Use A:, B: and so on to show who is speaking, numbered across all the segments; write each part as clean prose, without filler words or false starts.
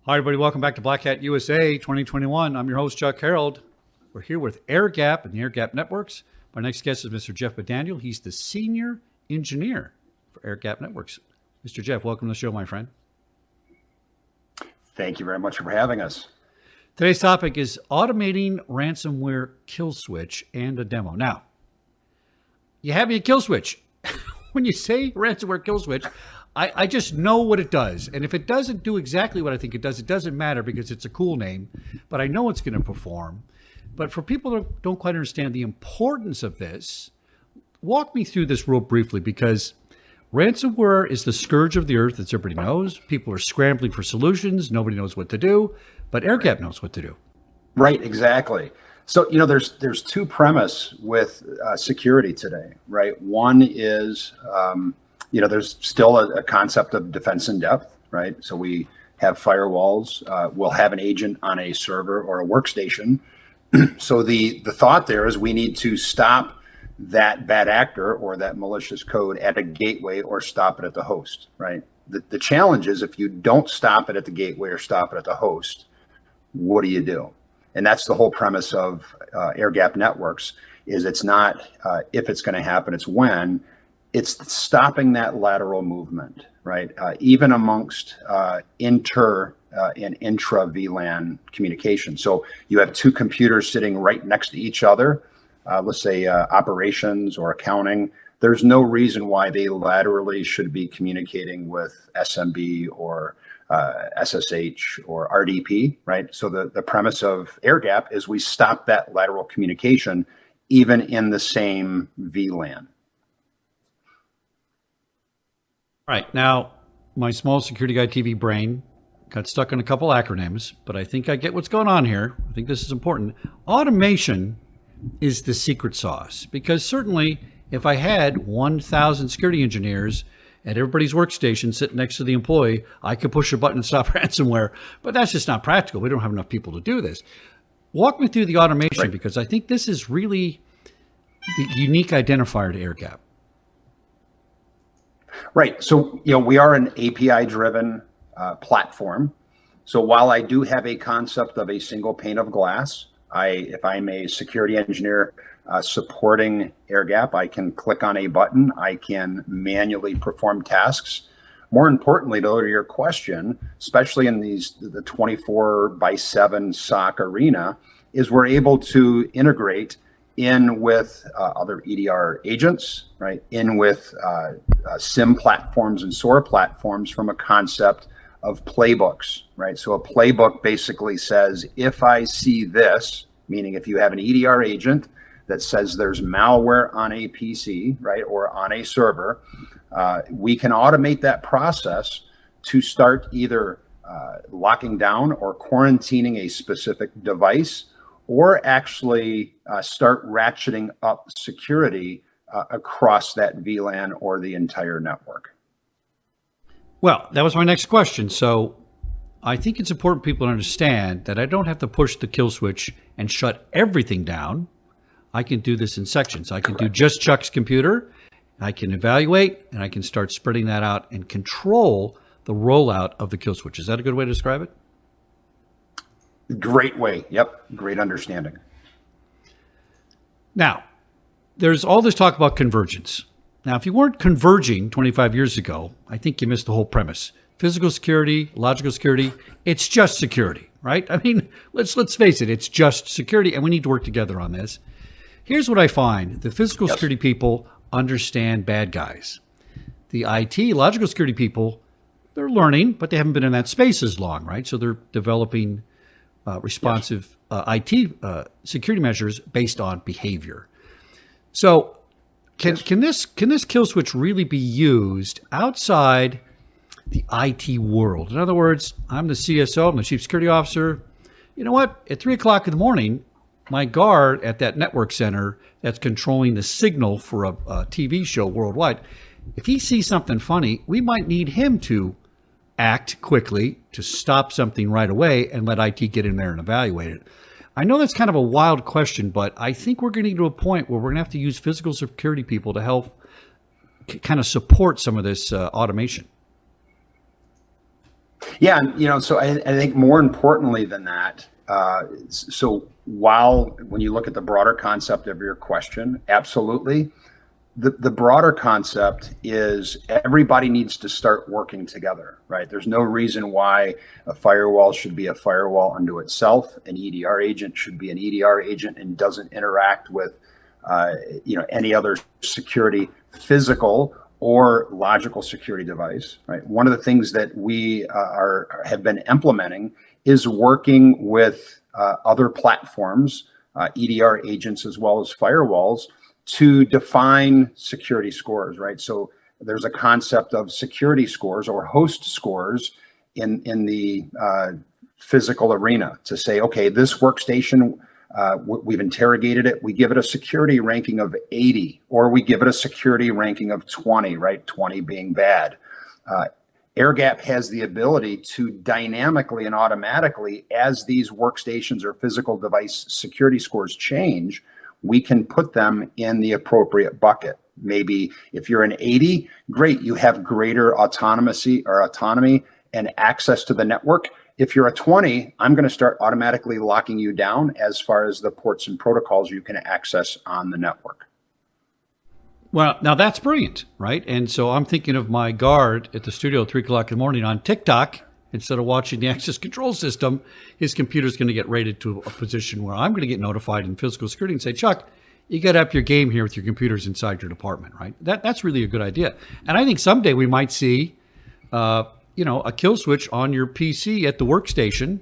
A: Hi, everybody. Welcome back to Black Hat USA 2021. I'm your host, Chuck Harold. We're here with Airgap and the Airgap Networks. My next guest is Mr. Jeff McDaniel. He's the senior engineer for Airgap Networks. Mr. Jeff, welcome to the show, my friend.
B: Thank you very much for having us.
A: Today's topic is automating ransomware kill switch and a demo. Now, you have me a kill switch. When you say ransomware kill switch, I just know what it does. And if it doesn't do exactly what I think it doesn't matter because it's a cool name, but I know it's going to perform. But for people that don't quite understand the importance of this, walk me through this real briefly, because ransomware is the scourge of the earth, as everybody knows. People are scrambling for solutions. Nobody knows what to do, but Airgap knows what to do.
B: Right, exactly. So, there's two premise with security today, right? One is, there's still a concept of defense in depth, right? So we have firewalls. We'll have an agent on a server or a workstation. So the thought there is we need to stop that bad actor or that malicious code at a gateway or stop it at the host, right? The challenge is if you don't stop it at the gateway or stop it at the host, what do? And that's the whole premise of Airgap Networks. Is it's not if it's going to happen, it's when. It's stopping that lateral movement, right? Even amongst inter and intra VLAN communication. So you have two computers sitting right next to each other. Let's say operations or accounting. There's no reason why they laterally should be communicating with SMB or SSH or RDP, right? So the premise of Airgap is we stop that lateral communication even in the same VLAN.
A: All right. Now, my small security guy TV brain got stuck on a couple acronyms, but I think I get what's going on here. I think this is important. Automation is the secret sauce, because certainly if I had 1,000 security engineers at everybody's workstation sitting next to the employee, I could push a button and stop ransomware, but that's just not practical. We don't have enough people to do this. Walk me through the automation, right? Because I think this is really the unique identifier to Airgap.
B: Right. So, we are an API-driven platform. So while I do have a concept of a single pane of glass, if I'm a security engineer supporting Airgap, I can click on a button. I can manually perform tasks. More importantly, though, to your question, especially in the 24/7 SOC arena, is we're able to integrate in with other EDR agents, right? In with SIM platforms and SOAR platforms from a concept of playbooks, right? So a playbook basically says, if I see this, meaning if you have an EDR agent that says there's malware on a PC, right, or on a server, we can automate that process to start either locking down or quarantining a specific device, or actually start ratcheting up security across that VLAN or the entire network.
A: Well, that was my next question. So I think it's important people to understand that I don't have to push the kill switch and shut everything down. I can do this in sections. I can do just Chuck's computer. I can evaluate, and I can start spreading that out and control the rollout of the kill switch. Is that a good way to describe it?
B: Great way. Yep. Great understanding.
A: Now, there's all this talk about convergence. Now, if you weren't converging 25 years ago, I think you missed the whole premise. Physical security, logical security, it's just security, right? I mean, let's face it, it's just security, and we need to work together on this. Here's what I find. The physical security people understand bad guys. The IT, logical security people, they're learning, but they haven't been in that space as long, right? So they're developing responsive IT security measures based on behavior. So can this kill switch really be used outside the IT world? In other words, I'm the CSO, I'm the chief security officer. You know what? At 3 o'clock in the morning, my guard at that network center that's controlling the signal for a TV show worldwide, if he sees something funny, we might need him to act quickly to stop something right away and let IT get in there and evaluate it. I know that's kind of a wild question, but I think we're getting to a point where we're going to have to use physical security people to help kind of support some of this automation.
B: Yeah, and so I think more importantly than that, so while when you look at the broader concept of your question, absolutely, the broader concept is everybody needs to start working together, right? There's no reason why a firewall should be a firewall unto itself. An EDR agent should be an EDR agent and doesn't interact with, any other security, physical or logical security device, right? One of the things that we have been implementing is working with other platforms, EDR agents as well as firewalls, to define security scores, right? So there's a concept of security scores or host scores in the physical arena to say, okay, this workstation, we've interrogated it, we give it a security ranking of 80, or we give it a security ranking of 20, right? 20 being bad. Airgap has the ability to dynamically and automatically, as these workstations or physical device security scores change, we can put them in the appropriate bucket. Maybe if you're an 80, great, you have greater autonomy and access to the network. If you're a 20, I'm going to start automatically locking you down as far as the ports and protocols you can access on the network.
A: Well, now that's brilliant, right? And so I'm thinking of my guard at the studio at 3 o'clock in the morning on TikTok. Instead of watching the access control system, his computer's going to get rated to a position where I'm going to get notified in physical security and say, Chuck, you got to up your game here with your computers inside your department, right? That's really a good idea. And I think someday we might see, a kill switch on your PC at the workstation,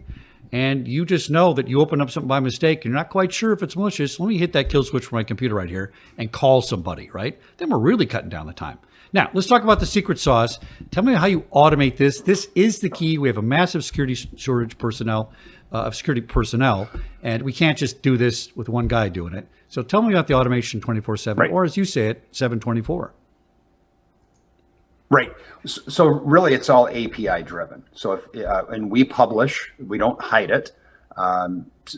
A: and you just know that you open up something by mistake, and you're not quite sure if it's malicious. Let me hit that kill switch for my computer right here and call somebody, right? Then we're really cutting down the time. Now, let's talk about the secret sauce. Tell me how you automate this. This is the key. We have a massive security shortage of security personnel, and we can't just do this with one guy doing it. So tell me about the automation 24/7,
B: right,
A: or as you say it, 7/24.
B: Right. So really, it's all API driven. So and we publish, we don't hide it.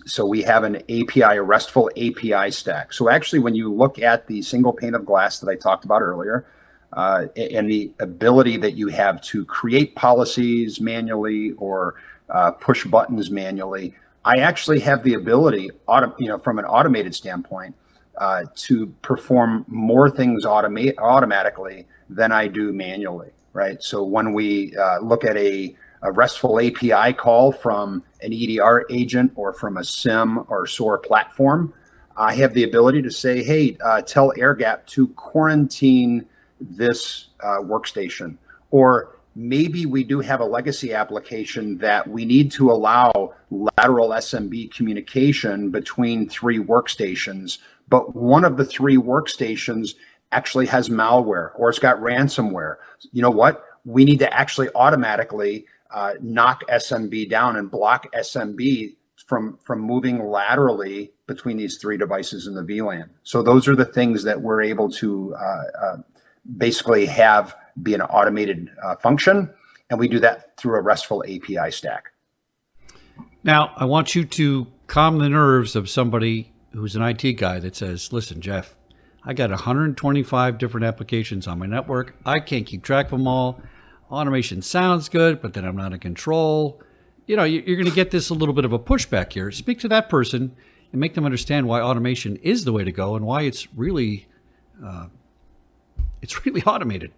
B: So we have an API, a RESTful API stack. So actually, when you look at the single pane of glass that I talked about earlier, and the ability that you have to create policies manually or push buttons manually, I actually have the ability, from an automated standpoint, to perform more things automatically than I do manually, right? So when we look at a RESTful API call from an EDR agent or from a SIM or SOAR platform, I have the ability to say, hey, tell Airgap to quarantine this workstation. Or maybe we do have a legacy application that we need to allow lateral SMB communication between 3 workstations, but one of the 3 workstations actually has malware or it's got ransomware. You know what? We need to actually automatically knock SMB down and block SMB from moving laterally between these 3 devices in the VLAN. So those are the things that we're able to basically have be an automated function, and we do that through a RESTful API stack.
A: Now, I want you to calm the nerves of somebody who's an IT guy that says, listen, Jeff, I got 125 different applications on my network. I can't keep track of them all. Automation sounds good, but then I'm not in control. You're going to get this a little bit of a pushback here. Speak to that person and make them understand why automation is the way to go and why it's really automated.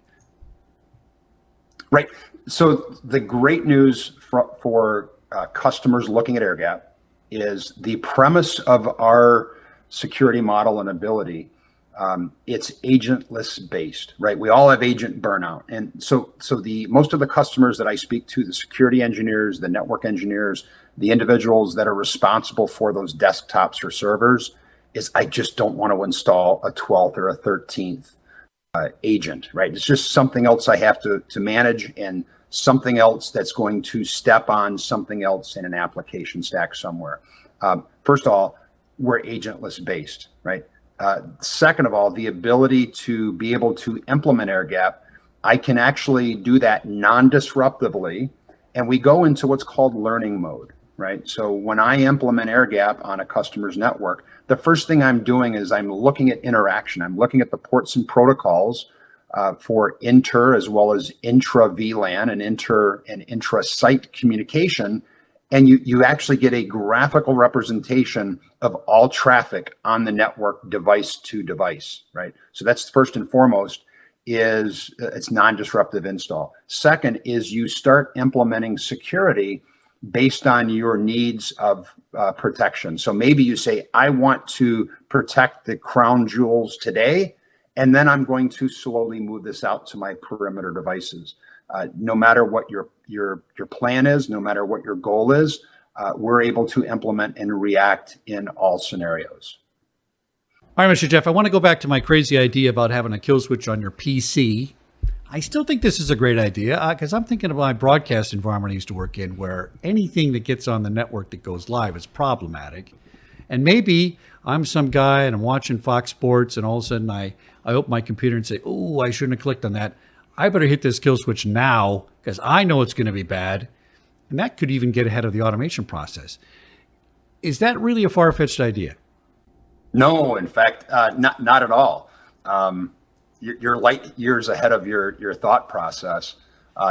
B: Right. So the great news for customers looking at Airgap is the premise of our security model and ability. It's agentless based, right? We all have agent burnout. And so the most of the customers that I speak to, the security engineers, the network engineers, the individuals that are responsible for those desktops or servers, is I just don't want to install a 12th or a 13th agent, right? It's just something else I have to manage, and something else that's going to step on something else in an application stack somewhere. First of all, we're agentless based, right? Second of all, the ability to be able to implement Airgap, I can actually do that non-disruptively, and we go into what's called learning mode, right? So when I implement Airgap on a customer's network, the first thing I'm doing is I'm looking at interaction. I'm looking at the ports and protocols for inter as well as intra VLAN and inter and intra-site communication. And you actually get a graphical representation of all traffic on the network device to device, right? So that's first and foremost is it's non-disruptive install. Second is you start implementing security based on your needs of protection. So maybe you say, I want to protect the crown jewels today, and then I'm going to slowly move this out to my perimeter devices. No matter what your plan is, no matter what your goal is, we're able to implement and react in all scenarios.
A: All right, Mr. Jeff, I want to go back to my crazy idea about having a kill switch on your PC. I still think this is a great idea because I'm thinking of my broadcast environment I used to work in where anything that gets on the network that goes live is problematic. And maybe I'm some guy and I'm watching Fox Sports and all of a sudden I open my computer and say, oh, I shouldn't have clicked on that. I better hit this kill switch now because I know it's going to be bad. And that could even get ahead of the automation process. Is that really a far-fetched idea?
B: No, in fact, not at all. You're light years ahead of your thought process.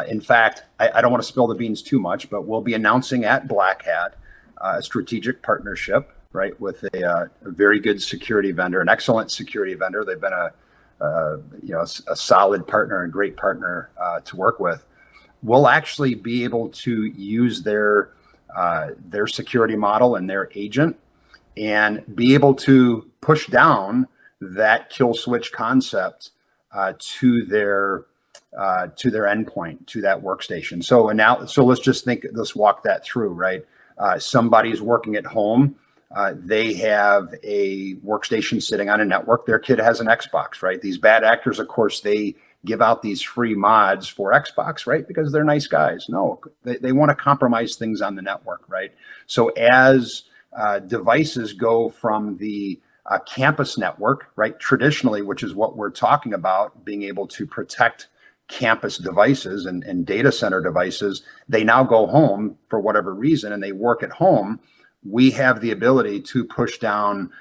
B: In fact, I don't want to spill the beans too much, but we'll be announcing at Black Hat a strategic partnership, right, with a very good security vendor, an excellent security vendor. They've been a solid partner and great partner to work with. We'll actually be able to use their security model and their agent and be able to push down that kill switch concept to their endpoint, to that workstation. So let's just let's walk that through, right? Somebody's working at home. They have a workstation sitting on a network. Their kid has an Xbox, right? These bad actors, of course, they give out these free mods for Xbox, right? Because they're nice guys. No, they want to compromise things on the network, right? So as devices go from the campus network, right, traditionally, which is what we're talking about, being able to protect campus devices and data center devices, they now go home for whatever reason and they work at home. We have the ability to push down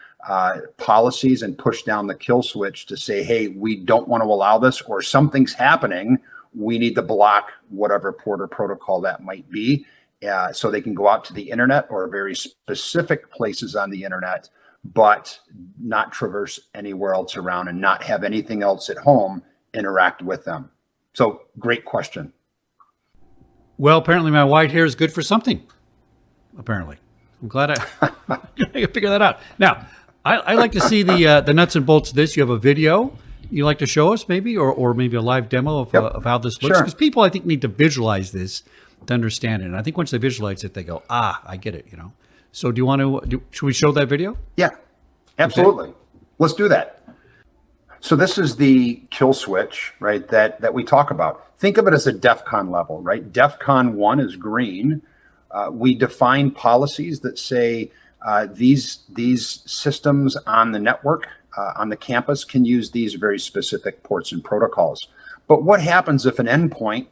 B: policies and push down the kill switch to say, hey, we don't want to allow this, or something's happening. We need to block whatever port or protocol that might be. So they can go out to the internet or very specific places on the internet, but not traverse anywhere else around and not have anything else at home interact with them. So great question.
A: Well, apparently my white hair is good for something. Apparently. I'm glad I figure that out. Now, I like to see the nuts and bolts of this. You have a video you like to show us maybe, or maybe a live demo of how this looks? Because people, I think, need to visualize this to understand it. And I think once they visualize it, they go, I get it, So do you want to, should we show that video?
B: Yeah, absolutely. Okay. Let's do that. So this is the kill switch, right, that we talk about. Think of it as a DEFCON level, right? DEFCON 1 is green. We define policies that say these systems on the network, on the campus, can use these very specific ports and protocols. But what happens if an endpoint,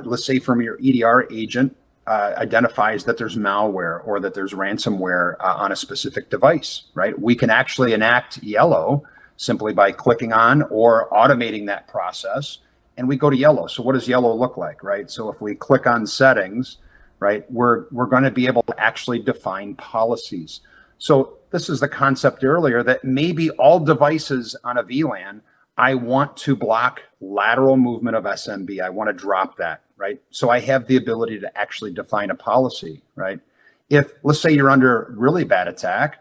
B: let's say from your EDR agent, identifies that there's malware or that there's ransomware on a specific device, right? We can actually enact yellow simply by clicking on or automating that process, and we go to yellow. So what does yellow look like, right? So if we click on settings, right, we're going to be able to actually define policies. So this is the concept earlier that maybe all devices on a VLAN, I want to block lateral movement of SMB. I want to drop that, right? So I have the ability to actually define a policy, right? If, let's say you're under really bad attack,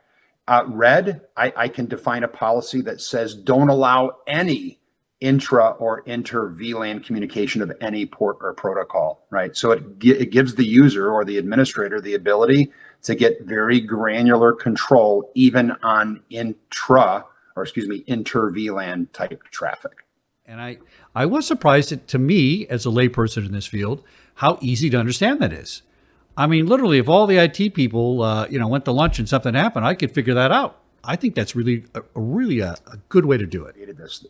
B: red, I can define a policy that says don't allow any intra or inter VLAN communication of any port or protocol, right? So it gives the user or the administrator the ability to get very granular control even on inter VLAN type traffic.
A: And I was surprised to me as a layperson in this field, how easy to understand that is. I mean, literally, if all the IT people, went to lunch and something happened, I could figure that out. I think that's really a good way to do it.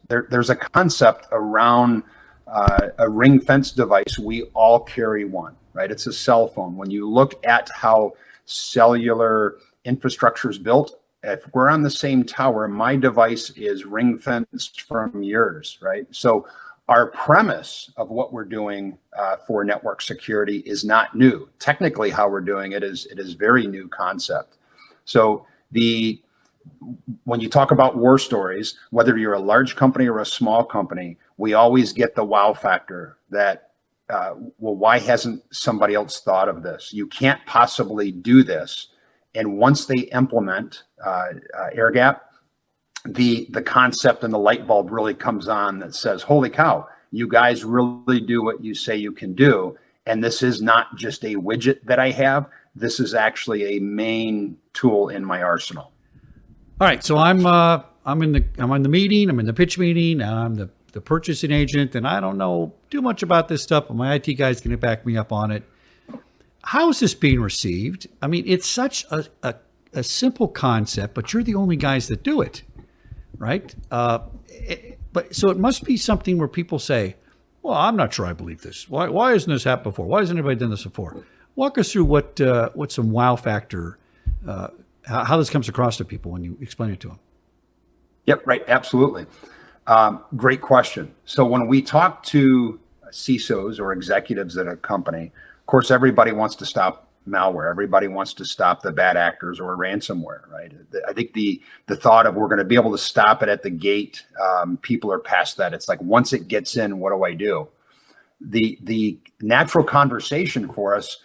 B: There's a concept around a ring fence device. We all carry one, right? It's a cell phone. When you look at how cellular infrastructure is built, if we're on the same tower, my device is ring fenced from yours, right? So Our premise of what we're doing for network security is not new. Technically, how we're doing it is very new concept. So when you talk about war stories, whether you're a large company or a small company, we always get the wow factor that, well, why hasn't somebody else thought of this? You can't possibly do this. And once they implement Airgap, the concept and the light bulb really comes on that says, holy cow, you guys really do what you say you can do. And this is not just a widget that I have. This is actually a main tool in my arsenal.
A: All right, so I'm in the meeting, I'm in the pitch meeting, and I'm the purchasing agent, and I don't know too much about this stuff, but my IT guy's going to back me up on it. How is this being received? I mean, it's such a simple concept, but you're the only guys that do it, right? But so it must be something where people say, well, I'm not sure I believe this. Why hasn't this happened before? Why hasn't anybody done this before? Walk us through what some wow factor, how this comes across to people when you explain it to them.
B: Yep, right, absolutely. Great question. So when we talk to CISOs or executives at a company, of course, everybody wants to stop malware. Everybody wants to stop the bad actors or ransomware, right? I think the thought of we're going to be able to stop it at the gate, people are past that. It's like, once it gets in, what do I do? The natural conversation for us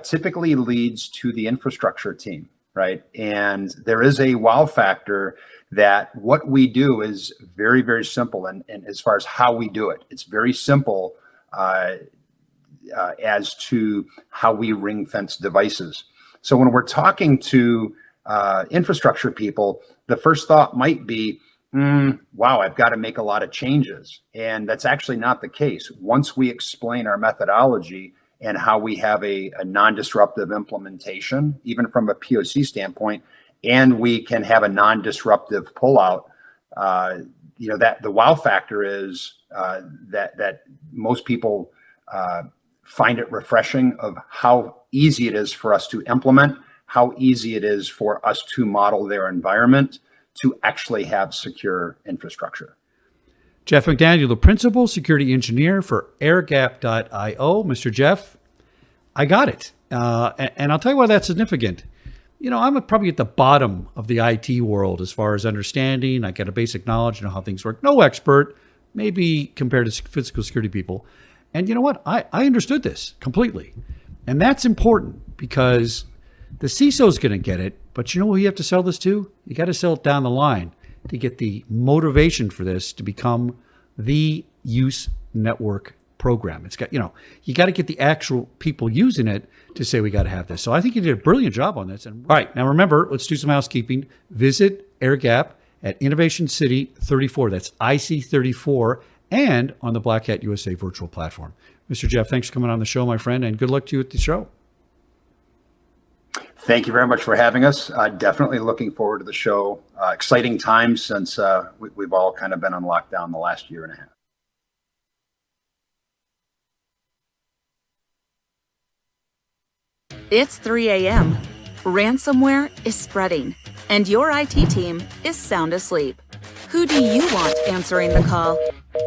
B: typically leads to the infrastructure team, right? And there is a wow factor that what we do is very, very simple. And as far as how we do it, it's very simple as to how we ring fence devices. So when we're talking to infrastructure people, the first thought might be, wow, I've got to make a lot of changes. And that's actually not the case. Once we explain our methodology and how we have a non-disruptive implementation, even from a POC standpoint, and we can have a non-disruptive pullout, that the wow factor is that most people find it refreshing of how easy it is for us to implement, how easy it is for us to model their environment to actually have secure infrastructure.
A: Jeff McDaniel, the principal security engineer for Airgap.io. Mr. Jeff, I got it. And I'll tell you why that's significant. I'm probably at the bottom of the IT world as far as understanding. I get a basic knowledge, know how things work. No expert, maybe compared to physical security people. And you know what? I understood this completely. And that's important because the CISO is going to get it. But you know who you have to sell this to? You got to sell it down the line to get the motivation for this to become the use network program. It's got, you got to get the actual people using it to say we got to have this. So I think you did a brilliant job on this. And all right, now remember, let's do some housekeeping. Visit Airgap at Innovation City 34. That's IC 34. And on the Black Hat USA virtual platform. Mr. Jeff, thanks for coming on the show, my friend, and good luck to you at the show.
B: Thank you very much for having us. Definitely looking forward to the show. Exciting times since we've all kind of been on lockdown the last year and a half.
C: It's 3 a.m. Ransomware is spreading, and your IT team is sound asleep. Who do you want answering the call?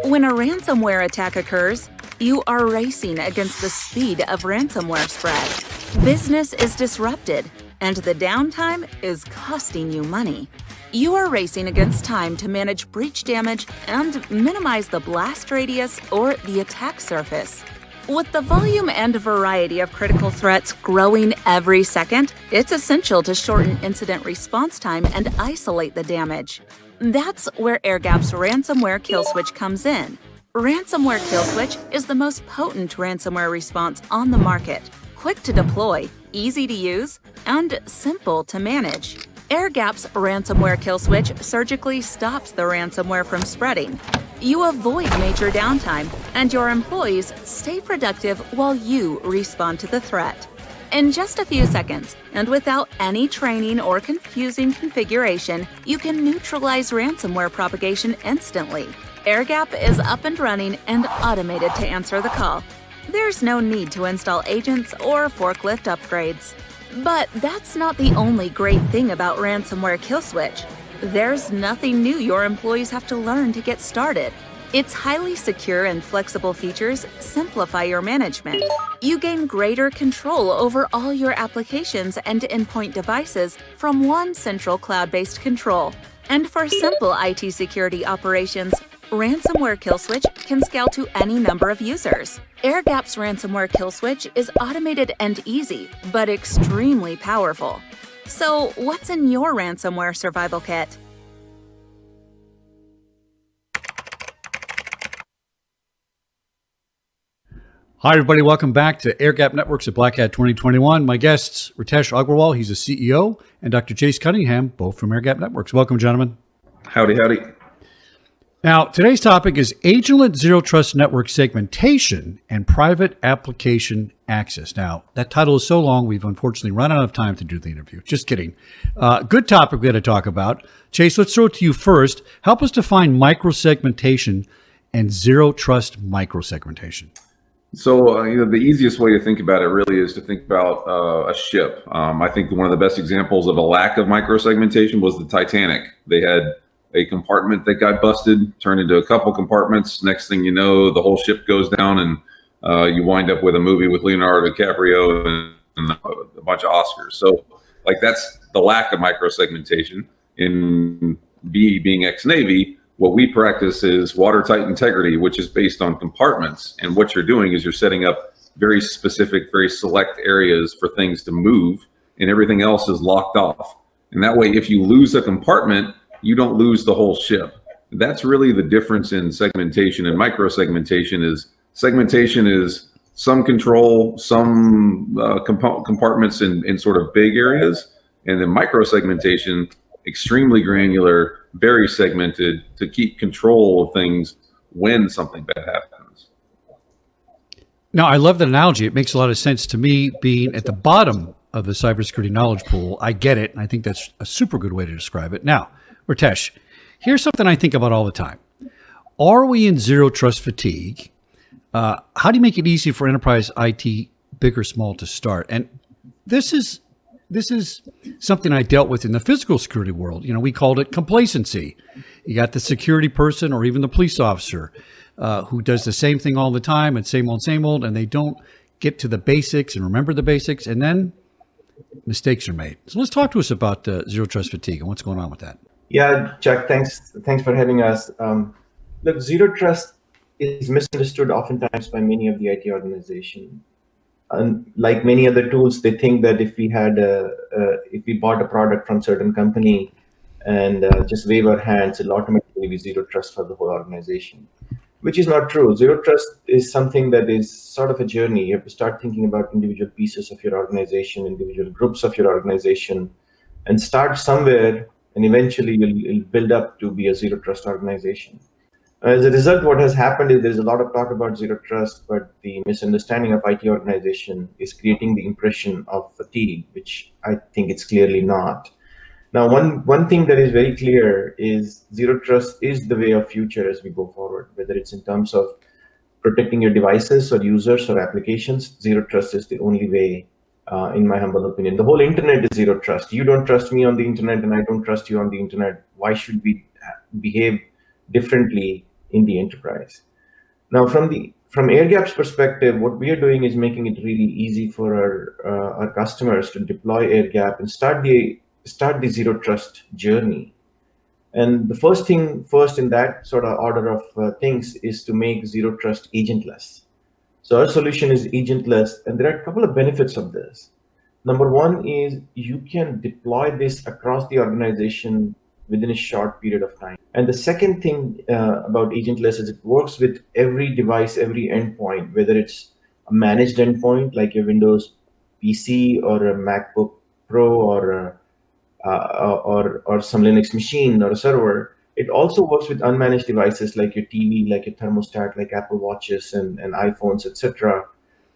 C: When a ransomware attack occurs, you are racing against the speed of ransomware spread. Business is disrupted, and the downtime is costing you money. You are racing against time to manage breach damage and minimize the blast radius or the attack surface. With the volume and variety of critical threats growing every second, it's essential to shorten incident response time and isolate the damage. That's where Airgap's Ransomware Kill Switch comes in. Ransomware Kill Switch is the most potent ransomware response on the market. Quick to deploy, easy to use, and simple to manage. Airgap's Ransomware Kill Switch surgically stops the ransomware from spreading. You avoid major downtime, and your employees stay productive while you respond to the threat. In just a few seconds, and without any training or confusing configuration, you can neutralize ransomware propagation instantly. Airgap is up and running and automated to answer the call. There's no need to install agents or forklift upgrades. But that's not the only great thing about Ransomware Kill Switch. There's nothing new your employees have to learn to get started. Its highly secure and flexible features simplify your management. You gain greater control over all your applications and endpoint devices from one central cloud-based control. And for simple IT security operations, Ransomware Kill Switch can scale to any number of users. Airgap's Ransomware Kill Switch is automated and easy, but extremely powerful. So, what's in your ransomware survival kit?
A: Hi, everybody. Welcome back to Airgap Networks at Black Hat 2021. My guests, Ritesh Agrawal, he's the CEO, and Dr. Chase Cunningham, both from Airgap Networks. Welcome, gentlemen.
D: Howdy, howdy.
A: Now, today's topic is agentless zero trust network segmentation and private application access. Now, that title is so long, we've unfortunately run out of time to do the interview. Just kidding. Good topic we had to talk about. Chase, let's throw it to you first. Help us define microsegmentation and zero trust microsegmentation.
D: So, the easiest way to think about it really is to think about a ship. I think one of the best examples of a lack of microsegmentation was the Titanic. They had a compartment that got busted, turned into a couple compartments. Next thing you know, the whole ship goes down, and you wind up with a movie with Leonardo DiCaprio and a bunch of Oscars. So, that's the lack of microsegmentation. In B, being ex-Navy, what we practice is watertight integrity, which is based on compartments. And what you're doing is you're setting up very specific, very select areas for things to move, and everything else is locked off. And that way, if you lose a compartment, you don't lose the whole ship. That's really the difference in segmentation and microsegmentation. Is segmentation is some control, some compartments in sort of big areas, and then microsegmentation, extremely granular, very segmented to keep control of things when something bad happens.
A: Now, I love that analogy. It makes a lot of sense to me being at the bottom of the cybersecurity knowledge pool. I get it, and I think that's a super good way to describe it. Now, Ritesh, here's something I think about all the time. Are we in zero trust fatigue? How do you make it easy for enterprise IT, big or small, to start? And this is something I dealt with in the physical security world. We called it complacency. You got the security person or even the police officer who does the same thing all the time and same old, and they don't get to the basics and remember the basics, and then mistakes are made. So let's talk to us about zero trust fatigue and what's going on with that.
E: Yeah, Chuck, thanks for having us. Look, zero trust is misunderstood oftentimes by many of the IT organizations. And like many other tools, they think that if we bought a product from a certain company and just wave our hands, it'll automatically be zero trust for the whole organization, which is not true. Zero trust is something that is sort of a journey. You have to start thinking about individual pieces of your organization, individual groups of your organization, and start somewhere, and eventually you'll build up to be a zero trust organization. As a result, what has happened is there's a lot of talk about zero trust, but the misunderstanding of IT organization is creating the impression of fatigue, which I think it's clearly not. Now, one thing that is very clear is zero trust is the way of future as we go forward, whether it's in terms of protecting your devices or users or applications. Zero trust is the only way, in my humble opinion. The whole internet is zero trust. You don't trust me on the internet and I don't trust you on the internet. Why should we behave differently in the enterprise? Now, from Airgap's perspective, what we are doing is making it really easy for our customers to deploy Airgap and start the zero trust journey. And the first in that sort of order of things is to make zero trust agentless. So our solution is agentless, and there are a couple of benefits of this. Number one is you can deploy this across the organization within a short period of time. And the second thing about agentless is it works with every device, every endpoint, whether it's a managed endpoint like your Windows PC or a MacBook Pro or some Linux machine or a server. It also works with unmanaged devices like your TV, like your thermostat, like Apple Watches and iPhones, etc.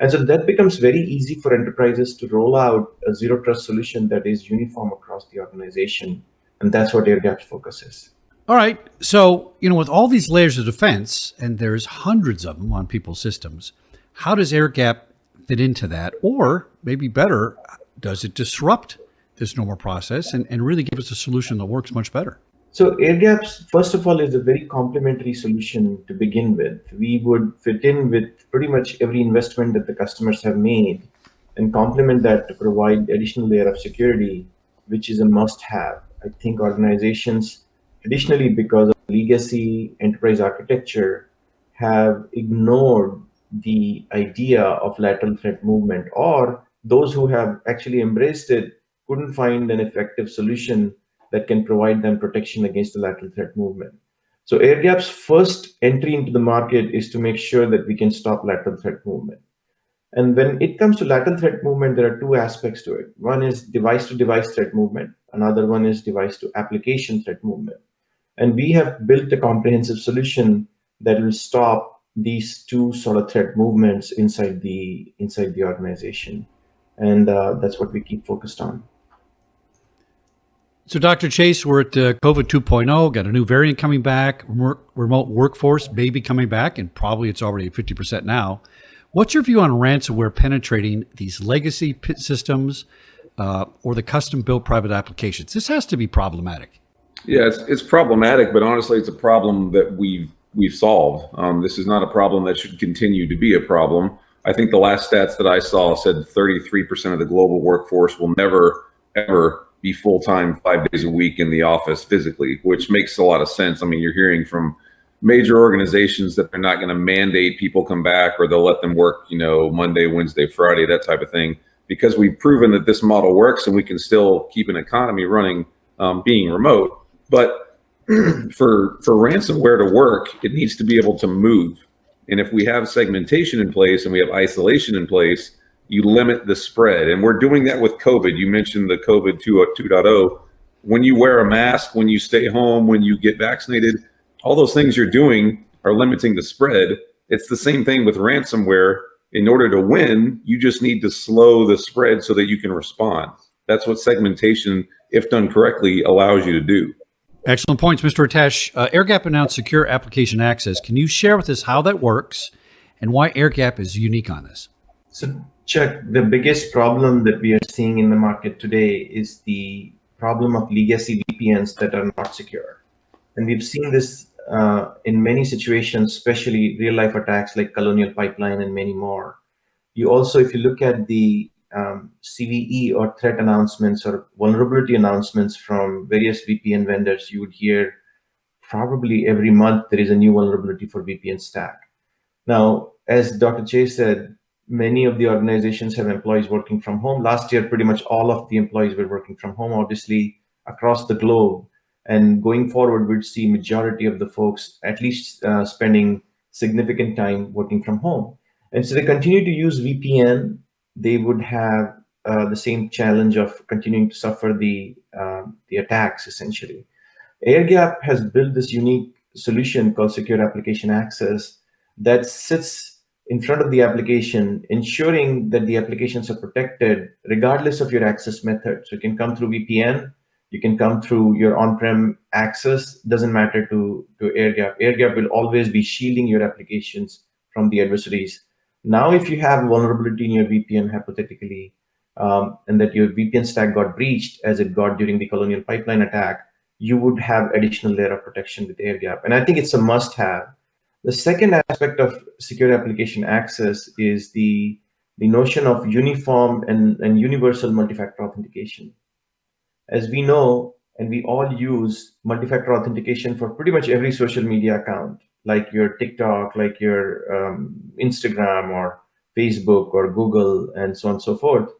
E: And so that becomes very easy for enterprises to roll out a zero trust solution that is uniform across the organization. And that's what Airgap's focus is.
A: All right. So, with all these layers of defense, and there's hundreds of them on people's systems, how does Airgap fit into that? Or maybe better, does it disrupt this normal process and really give us a solution that works much better?
E: So Airgaps, first of all, is a very complementary solution to begin with. We would fit in with pretty much every investment that the customers have made and complement that to provide additional layer of security, which is a must-have. I think organizations traditionally, because of legacy enterprise architecture, have ignored the idea of lateral threat movement, or those who have actually embraced it couldn't find an effective solution that can provide them protection against the lateral threat movement. So Airgap's first entry into the market is to make sure that we can stop lateral threat movement. And when it comes to lateral threat movement, there are two aspects to it. One is device to device threat movement. Another one is device to application threat movement. And we have built a comprehensive solution that will stop these two sort of threat movements inside the organization. And that's what we keep focused on.
A: So, Dr. Chase, we're at COVID 2.0, got a new variant coming back, remote workforce may be coming back, and probably it's already at 50% now. What's your view on ransomware penetrating these legacy systems or the custom-built private applications? This has to be problematic.
D: Yeah, it's problematic, but honestly, it's a problem that we've solved. This is not a problem that should continue to be a problem. I think the last stats that I saw said 33% of the global workforce will never, ever be full-time 5 days a week in the office physically, which makes a lot of sense. I mean, you're hearing from major organizations that they're not going to mandate people come back, or they'll let them work, Monday, Wednesday, Friday, that type of thing, because we've proven that this model works and we can still keep an economy running being remote. But for ransomware to work, it needs to be able to move. And if we have segmentation in place and we have isolation in place, you limit the spread. And we're doing that with COVID. You mentioned the COVID 2.0. When you wear a mask, when you stay home, when you get vaccinated, all those things you're doing are limiting the spread. It's the same thing with ransomware. In order to win, you just need to slow the spread so that you can respond. That's what segmentation, if done correctly, allows you to do.
A: Excellent points, Mr. Ritesh. Airgap announced secure application access. Can you share with us how that works and why Airgap is unique on this?
E: So, Chuck, the biggest problem that we are seeing in the market today is the problem of legacy VPNs that are not secure. And we've seen this in many situations, especially real-life attacks like Colonial Pipeline and many more. You also, if you look at the CVE or threat announcements or vulnerability announcements from various VPN vendors, you would hear probably every month there is a new vulnerability for VPN stack. Now, as Dr. Chase said, many of the organizations have employees working from home. Last year, pretty much all of the employees were working from home, obviously across the globe. And going forward, we'd see majority of the folks at least spending significant time working from home. And so they continue to use VPN. They would have the same challenge of continuing to suffer the attacks, essentially. Airgap has built this unique solution called Secure Application Access that sits in front of the application, ensuring that the applications are protected regardless of your access method. So you can come through VPN, you can come through your on-prem access, doesn't matter to Airgap. Airgap will always be shielding your applications from the adversaries. Now, if you have vulnerability in your VPN, hypothetically, and that your VPN stack got breached as it got during the Colonial Pipeline attack, you would have additional layer of protection with Airgap. And I think it's a must-have. The second aspect of secure application access is the notion of uniform and universal multi-factor authentication. As we know, and we all use multi-factor authentication for pretty much every social media account, like your TikTok, like your Instagram or Facebook or Google, and so on and so forth.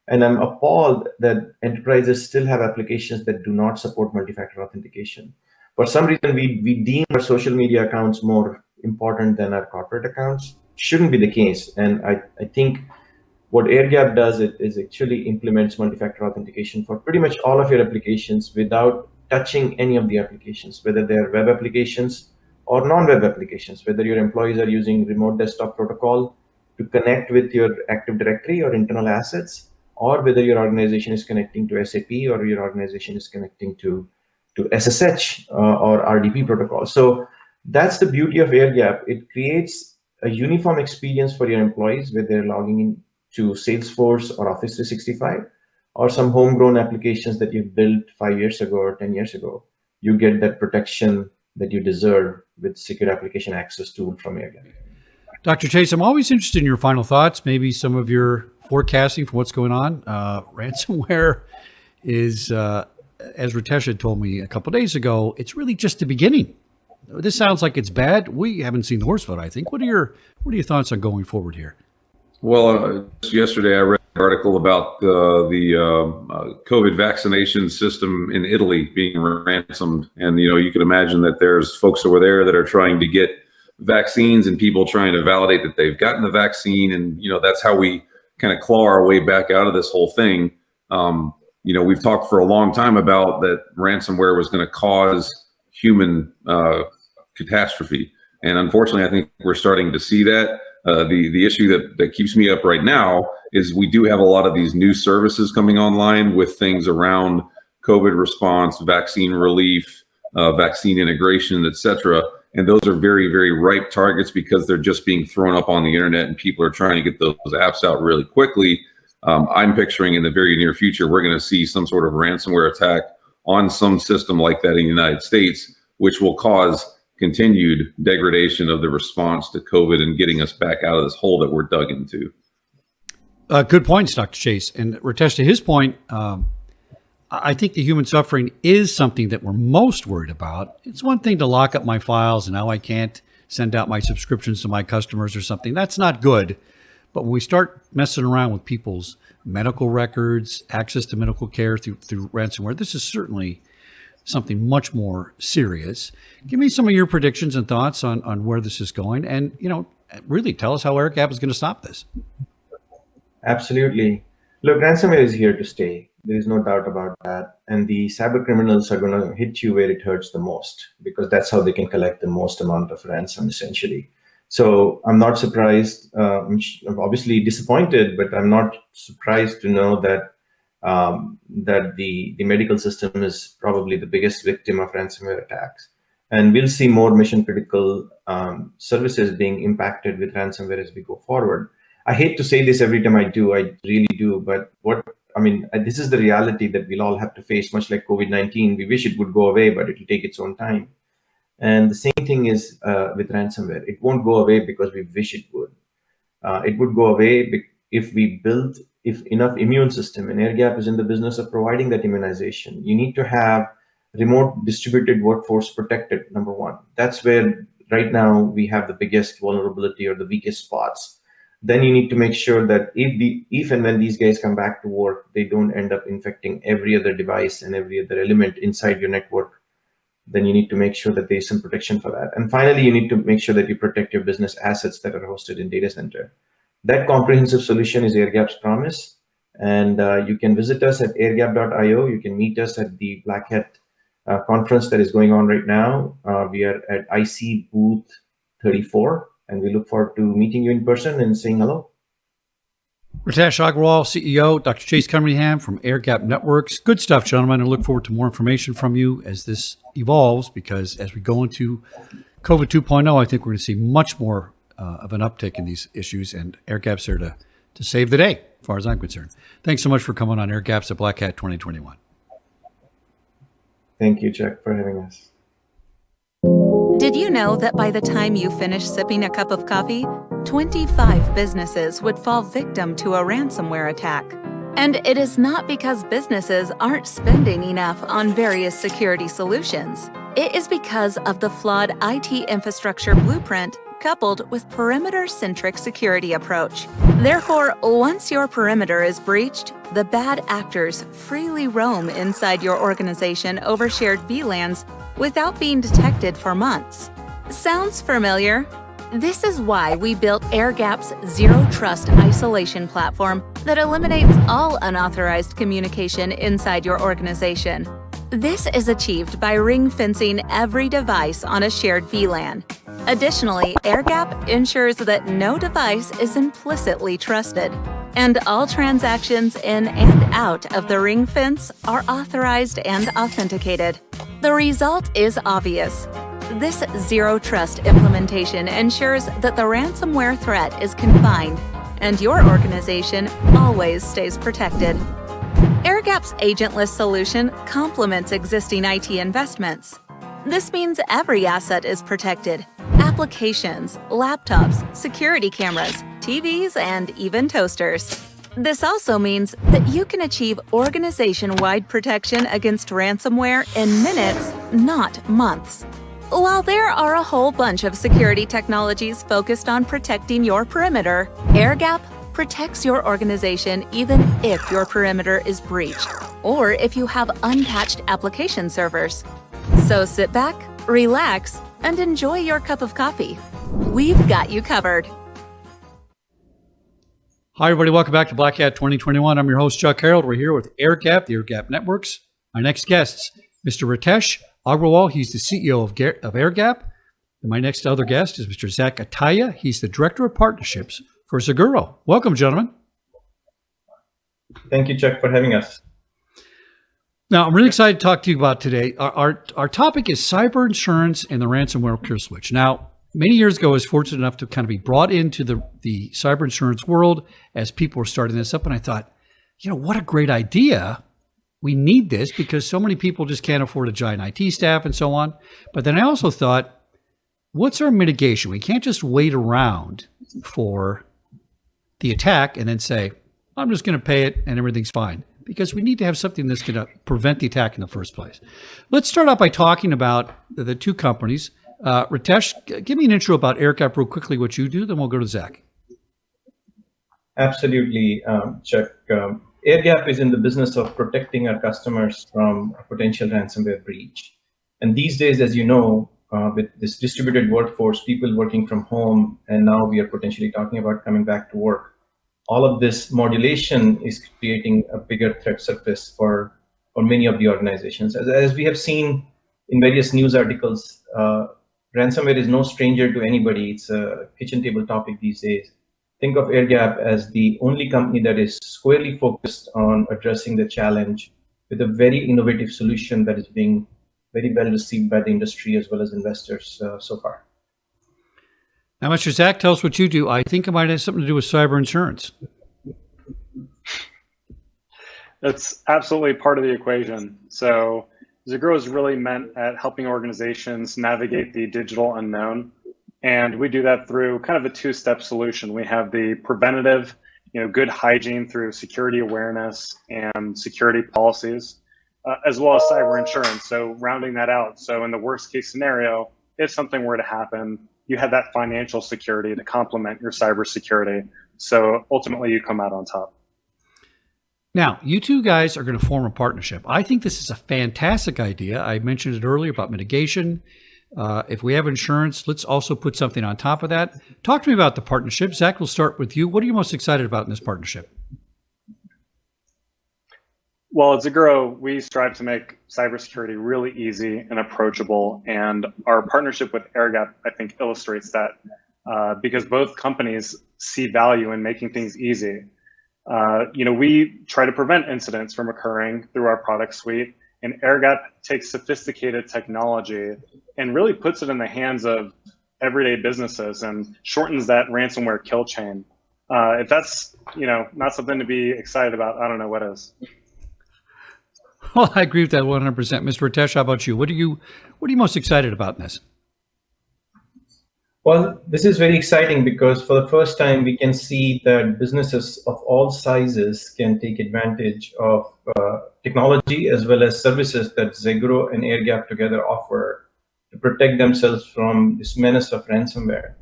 E: And I'm appalled that enterprises still have applications that do not support multi-factor authentication. For some reason, we deem our social media accounts more important than our corporate accounts. Shouldn't be the case. And I think what Airgap does is actually implements multi-factor authentication for pretty much all of your applications without touching any of the applications, whether they're web applications or non-web applications, whether your employees are using remote desktop protocol to connect with your Active Directory or internal assets, or whether your organization is connecting to SAP or your organization is connecting to SSH or RDP protocol. So that's the beauty of Airgap. It creates a uniform experience for your employees, whether they're logging in to Salesforce or Office 365 or some homegrown applications that you've built 5 years ago or 10 years ago. you get that protection that you deserve with secure application access tool from Airgap.
A: Dr. Chase, I'm always interested in your final thoughts, maybe some of your forecasting for what's going on. Ransomware is, as Ritesh had told me a couple of days ago, it's really just the beginning. This sounds like it's bad. We haven't seen the worst of it, I think. What are your thoughts on going forward here?
D: Well, yesterday I read an article about the COVID vaccination system in Italy being ransomed. And, you can imagine that there's folks over there that are trying to get vaccines and people trying to validate that they've gotten the vaccine. And, that's how we kind of claw our way back out of this whole thing. We've talked for a long time about that ransomware was going to cause human catastrophe. And unfortunately, I think we're starting to see that. The issue that keeps me up right now is we do have a lot of these new services coming online with things around COVID response, vaccine relief, vaccine integration, et cetera. And those are very, very ripe targets because they're just being thrown up on the internet and people are trying to get those apps out really quickly. I'm picturing in the very near future, we're going to see some sort of ransomware attack on some system like that in the United States, which will cause continued degradation of the response to COVID and getting us back out of this hole that we're dug into.
A: Good points, Dr. Chase. And Ritesh, to his point, I think the human suffering is something that we're most worried about. It's one thing to lock up my files and now I can't send out my subscriptions to my customers or something. That's not good. But when we start messing around with people's medical records, access to medical care through ransomware, this is certainly something much more serious. Give me some of your predictions and thoughts on where this is going, and really tell us how Airgap is going to stop this.
E: Absolutely. Look, ransomware is here to stay. There is no doubt about that. And the cyber criminals are going to hit you where it hurts the most, because that's how they can collect the most amount of ransom, essentially. So I'm not surprised. I'm obviously disappointed, but I'm not surprised to know that that the medical system is probably the biggest victim of ransomware attacks. And we'll see more mission critical services being impacted with ransomware as we go forward. I hate to say this every time I do, I really do, but this is the reality that we'll all have to face, much like COVID-19. We wish it would go away, but it'll take its own time. And the same thing is with ransomware. It won't go away because we wish it would. It would go away if we built enough immune system, and Airgap is in the business of providing that immunization. You need to have remote distributed workforce protected, number one. That's where right now we have the biggest vulnerability or the weakest spots. Then you need to make sure that if and when these guys come back to work, they don't end up infecting every other device and every other element inside your network. Then you need to make sure that there's some protection for that. And finally, you need to make sure that you protect your business assets that are hosted in data center. That comprehensive solution is Airgap's promise. And you can visit us at airgap.io. You can meet us at the Black Hat conference that is going on right now. We are at IC booth 34, and we look forward to meeting you in person and saying hello.
A: Ritesh Agrawal, CEO, Dr. Chase Cunningham from Airgap Networks. Good stuff, gentlemen. I look forward to more information from you as this evolves, because as we go into COVID 2.0, I think we're going to see much more of an uptick in these issues, and Airgap's there to save the day, as far as I'm concerned. Thanks so much for coming on Airgaps at Black Hat 2021.
E: Thank you, Chuck, for having us.
C: Did you know that by the time you finish sipping a cup of coffee, 25 businesses would fall victim to a ransomware attack? And it is not because businesses aren't spending enough on various security solutions. It is because of the flawed IT infrastructure blueprint coupled with perimeter-centric security approach. Therefore, once your perimeter is breached, the bad actors freely roam inside your organization over shared VLANs without being detected for months. Sounds familiar? This is why we built Airgap's Zero Trust Isolation platform that eliminates all unauthorized communication inside your organization. This is achieved by ring-fencing every device on a shared VLAN. Additionally, Airgap ensures that no device is implicitly trusted, and all transactions in and out of the ring fence are authorized and authenticated. The result is obvious. This Zero Trust implementation ensures that the ransomware threat is confined and your organization always stays protected. Airgap's agentless solution complements existing IT investments. This means every asset is protected. Applications, laptops, security cameras, TVs, and even toasters. This also means that you can achieve organization-wide protection against ransomware in minutes, not months. While there are a whole bunch of security technologies focused on protecting your perimeter, Airgap protects your organization even if your perimeter is breached or if you have unpatched application servers. So sit back, relax, and enjoy your cup of coffee. We've got you covered.
A: Hi, everybody. Welcome back to Black Hat 2021. I'm your host, Chuck Harold. We're here with Airgap, the Airgap Networks. My next guests, Mr. Ritesh Agrawal. He's the CEO of Airgap. And my next other guest is Mr. Zach Ataya. He's the Director of Partnerships for Seguro. Welcome, gentlemen.
E: Thank you, Chuck, for having us.
A: Now, I'm really excited to talk to you about today. Our topic is cyber insurance and the ransomware kill switch. Now, many years ago, I was fortunate enough to kind of be brought into the cyber insurance world as people were starting this up. And I thought, what a great idea. We need this because so many people just can't afford a giant IT staff and so on. But then I also thought, what's our mitigation? We can't just wait around for the attack and then say, I'm just going to pay it and everything's fine. Because we need to have something that's going to prevent the attack in the first place. Let's start out by talking about the two companies. Ritesh, give me an intro about Airgap real quickly, what you do, then we'll go to Zach.
E: Absolutely, Chuck. Airgap is in the business of protecting our customers from a potential ransomware breach. And these days, as you know, with this distributed workforce, people working from home, and now we are potentially talking about coming back to work. All of this modulation is creating a bigger threat surface for many of the organizations. As we have seen in various news articles, ransomware is no stranger to anybody. It's a kitchen table topic these days. Think of Airgap as the only company that is squarely focused on addressing the challenge with a very innovative solution that is being very well received by the industry as well as investors so far.
A: Now, Mr. Zach, tell us what you do. I think it might have something to do with cyber insurance.
F: That's absolutely part of the equation. So Seguro is really meant at helping organizations navigate the digital unknown. And we do that through kind of a two-step solution. We have the preventative, good hygiene through security awareness and security policies, as well as cyber insurance. So rounding that out. So in the worst case scenario, if something were to happen, you have that financial security to complement your cybersecurity. So ultimately, you come out on top.
A: Now, you two guys are going to form a partnership. I think this is a fantastic idea. I mentioned it earlier about mitigation. If we have insurance, let's also put something on top of that. Talk to me about the partnership. Zach, we'll start with you. What are you most excited about in this partnership?
F: Well, at Seguro, we strive to make cybersecurity really easy and approachable. And our partnership with Airgap, I think, illustrates that because both companies see value in making things easy. We try to prevent incidents from occurring through our product suite. And Airgap takes sophisticated technology and really puts it in the hands of everyday businesses and shortens that ransomware kill chain. If that's, not something to be excited about, I don't know what is.
A: Well, I agree with that 100%. Mr. Ritesh, how about you? What are you most excited about in this?
E: Well, this is very exciting because for the first time, we can see that businesses of all sizes can take advantage of technology as well as services that Seguro and Airgap together offer to protect themselves from this menace of ransomware.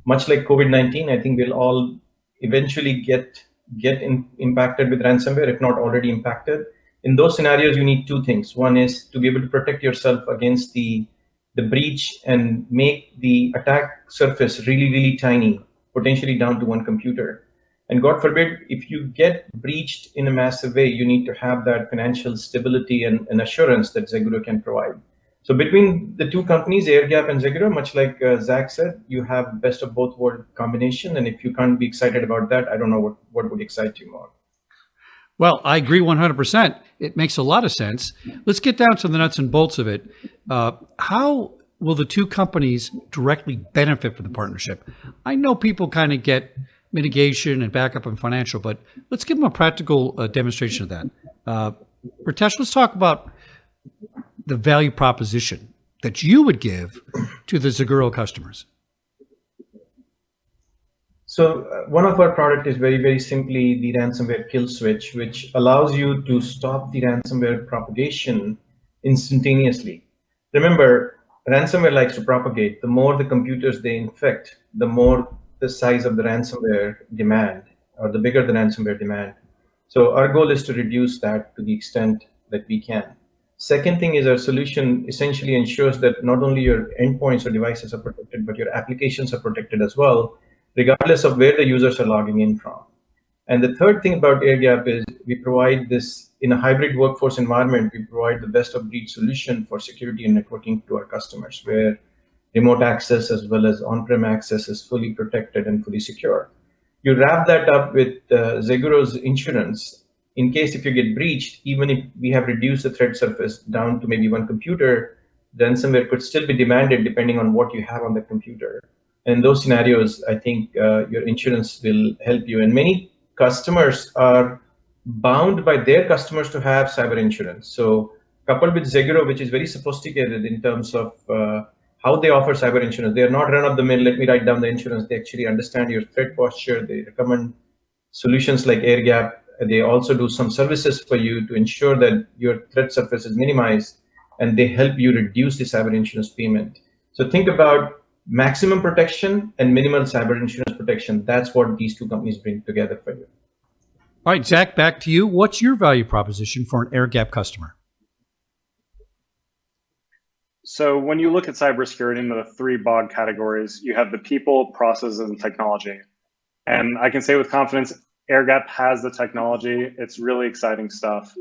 E: Much like COVID-19, I think we'll all eventually get impacted with ransomware, if not already impacted. In those scenarios, you need two things. One is to be able to protect yourself against the breach and make the attack surface really, really tiny, potentially down to one computer. And God forbid, if you get breached in a massive way, you need to have that financial stability and assurance that Seguro can provide. So between the two companies, Airgap and Seguro, much like Zach said, you have best of both world combination. And if you can't be excited about that, I don't know what would excite you more.
A: Well, I agree 100%. It makes a lot of sense. Let's get down to the nuts and bolts of it. How will the two companies directly benefit from the partnership? I know people kind of get mitigation and backup and financial, but let's give them a practical demonstration of that. Ritesh, let's talk about the value proposition that you would give to the Zaguro customers?
E: So one of our product is very, very simply the Ransomware Kill Switch, which allows you to stop the ransomware propagation instantaneously. Remember, ransomware likes to propagate. The more the computers they infect, the more the size of the ransomware demand, or the bigger the ransomware demand. So our goal is to reduce that to the extent that we can. Second thing is our solution essentially ensures that not only your endpoints or devices are protected, but your applications are protected as well, regardless of where the users are logging in from. And the third thing about Airgap is we provide this in a hybrid workforce environment. We provide the best of breed solution for security and networking to our customers, where remote access as well as on-prem access is fully protected and fully secure. You wrap that up with Zaguro's insurance. In case if you get breached, even if we have reduced the threat surface down to maybe one computer, the ransomware could still be demanded depending on what you have on the computer. In those scenarios, I think your insurance will help you. And many customers are bound by their customers to have cyber insurance. So coupled with Zaguro, which is very sophisticated in terms of how they offer cyber insurance, they are not run of the mill, let me write down the insurance. They actually understand your threat posture. They recommend solutions like Airgap. They also do some services for you to ensure that your threat surface is minimized, and they help you reduce the cyber insurance payment. So think about maximum protection and minimal cyber insurance protection. That's what these two companies bring together for you.
A: All right, Zach, back to you. What's your value proposition for an Airgap customer?
F: So when you look at cybersecurity into the three broad categories, you have the people, processes, and technology. And I can say with confidence, Airgap has the technology. It's really exciting stuff.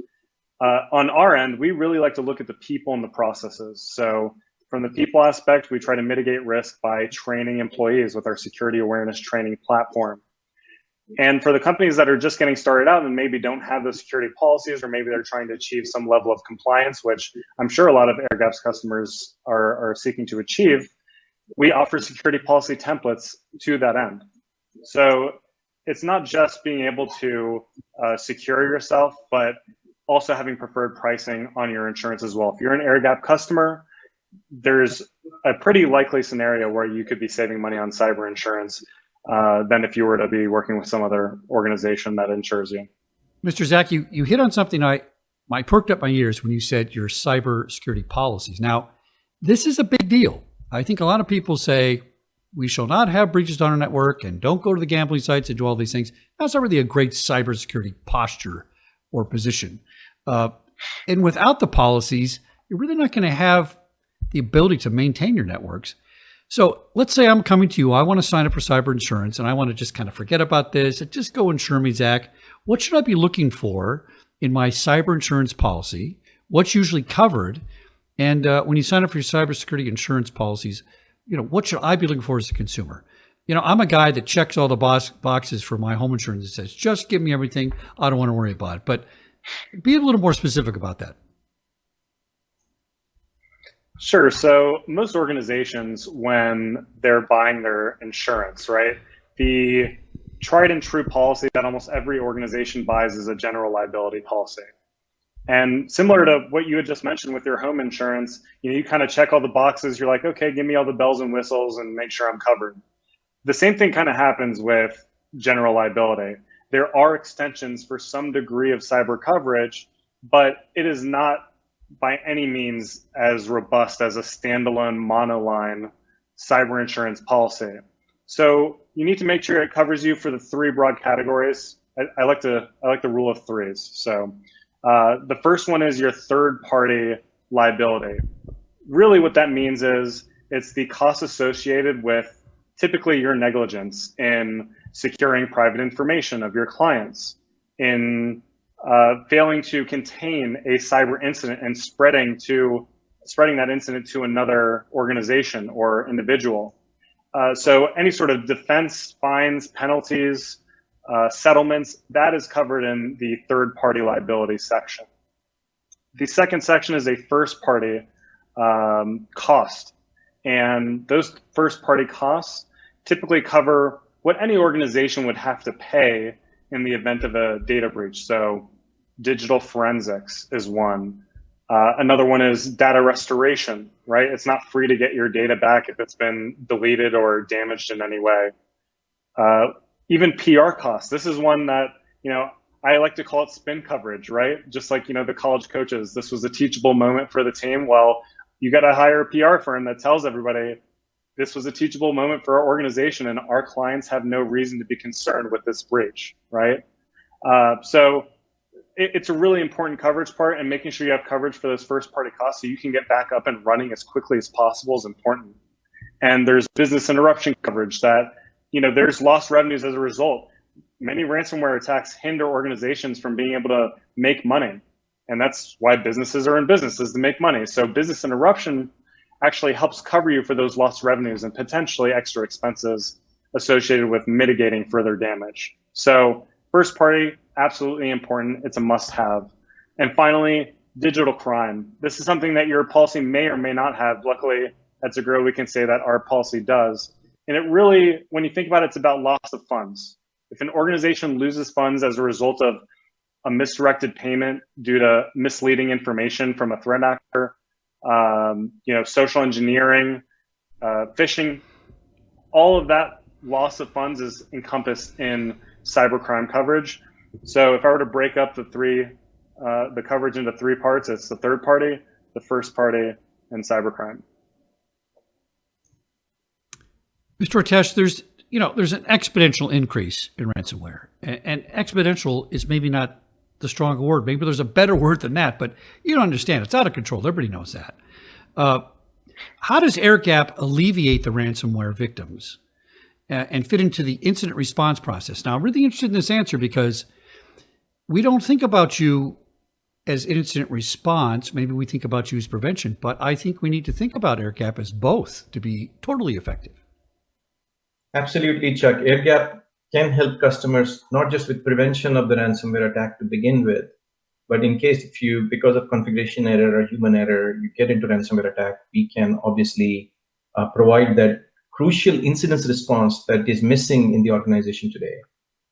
F: On our end, we really like to look at the people and the processes. So from the people aspect, we try to mitigate risk by training employees with our security awareness training platform. And for the companies that are just getting started out and maybe don't have the security policies, or maybe they're trying to achieve some level of compliance, which I'm sure a lot of Airgap's customers are seeking to achieve, we offer security policy templates to that end. So it's not just being able to secure yourself, but also having preferred pricing on your insurance as well. If you're an Airgap customer, there's a pretty likely scenario where you could be saving money on cyber insurance than if you were to be working with some other organization that insures you.
A: Mr. Zach, you hit on something I perked up my ears when you said your cyber security policies. Now, this is a big deal. I think a lot of people say we shall not have breaches on our network and don't go to the gambling sites and do all these things. That's not really a great cybersecurity posture or position. And without the policies, you're really not going to have the ability to maintain your networks. So let's say I'm coming to you, I want to sign up for cyber insurance and I want to just kind of forget about this and just go insure me, Zach. What should I be looking for in my cyber insurance policy? What's usually covered? And when you sign up for your cybersecurity insurance policies, what should I be looking for as a consumer? I'm a guy that checks all the boxes for my home insurance and says, just give me everything. I don't want to worry about it. But be a little more specific about that.
F: Sure. So most organizations, when they're buying their insurance, right, the tried and true policy that almost every organization buys is a general liability policy. And similar to what you had just mentioned with your home insurance, you kind of check all the boxes. You're like, okay, give me all the bells and whistles and make sure I'm covered. The same thing kind of happens with general liability. There are extensions for some degree of cyber coverage, but it is not by any means as robust as a standalone monoline cyber insurance policy. So you need to make sure it covers you for the three broad categories. I like the rule of threes. So the first one is your third party liability. Really what that means is it's the cost associated with typically your negligence in securing private information of your clients, in failing to contain a cyber incident and spreading that incident to another organization or individual. So any sort of defense, fines, penalties, settlements, that is covered in the third-party liability section. The second section is a first-party cost. And those first-party costs typically cover what any organization would have to pay in the event of a data breach. So digital forensics is one. Another one is data restoration, right? It's not free to get your data back if it's been deleted or damaged in any way. Even PR costs. This is one that, I like to call it spin coverage, right? Just like, the college coaches, this was a teachable moment for the team. Well, you got to hire a PR firm that tells everybody this was a teachable moment for our organization and our clients have no reason to be concerned with this breach, right? So it's a really important coverage part, and making sure you have coverage for those first party costs so you can get back up and running as quickly as possible is important. And there's business interruption coverage that, there's lost revenues as a result. Many ransomware attacks hinder organizations from being able to make money. And that's why businesses are in business, is to make money. So business interruption actually helps cover you for those lost revenues and potentially extra expenses associated with mitigating further damage. So first party, absolutely important. It's a must have. And finally, digital crime. This is something that your policy may or may not have. Luckily, at Zagro, we can say that our policy does. And it really, when you think about it, it's about loss of funds. If an organization loses funds as a result of a misdirected payment due to misleading information from a threat actor, social engineering, phishing, all of that loss of funds is encompassed in cybercrime coverage. So if I were to break up the coverage into three parts, it's the third party, the first party, and cybercrime.
A: Mr. Ortesh, there's an exponential increase in ransomware, and exponential is maybe not the stronger word. Maybe there's a better word than that, but you don't understand. It's out of control. Everybody knows that. How does Airgap alleviate the ransomware victims and fit into the incident response process? Now, I'm really interested in this answer because we don't think about you as incident response. Maybe we think about you as prevention, but I think we need to think about Airgap as both to be totally effective.
E: Absolutely, Chuck. Airgap can help customers not just with prevention of the ransomware attack to begin with, but in case if you, because of configuration error or human error, you get into ransomware attack, we can obviously provide that crucial incident response that is missing in the organization today.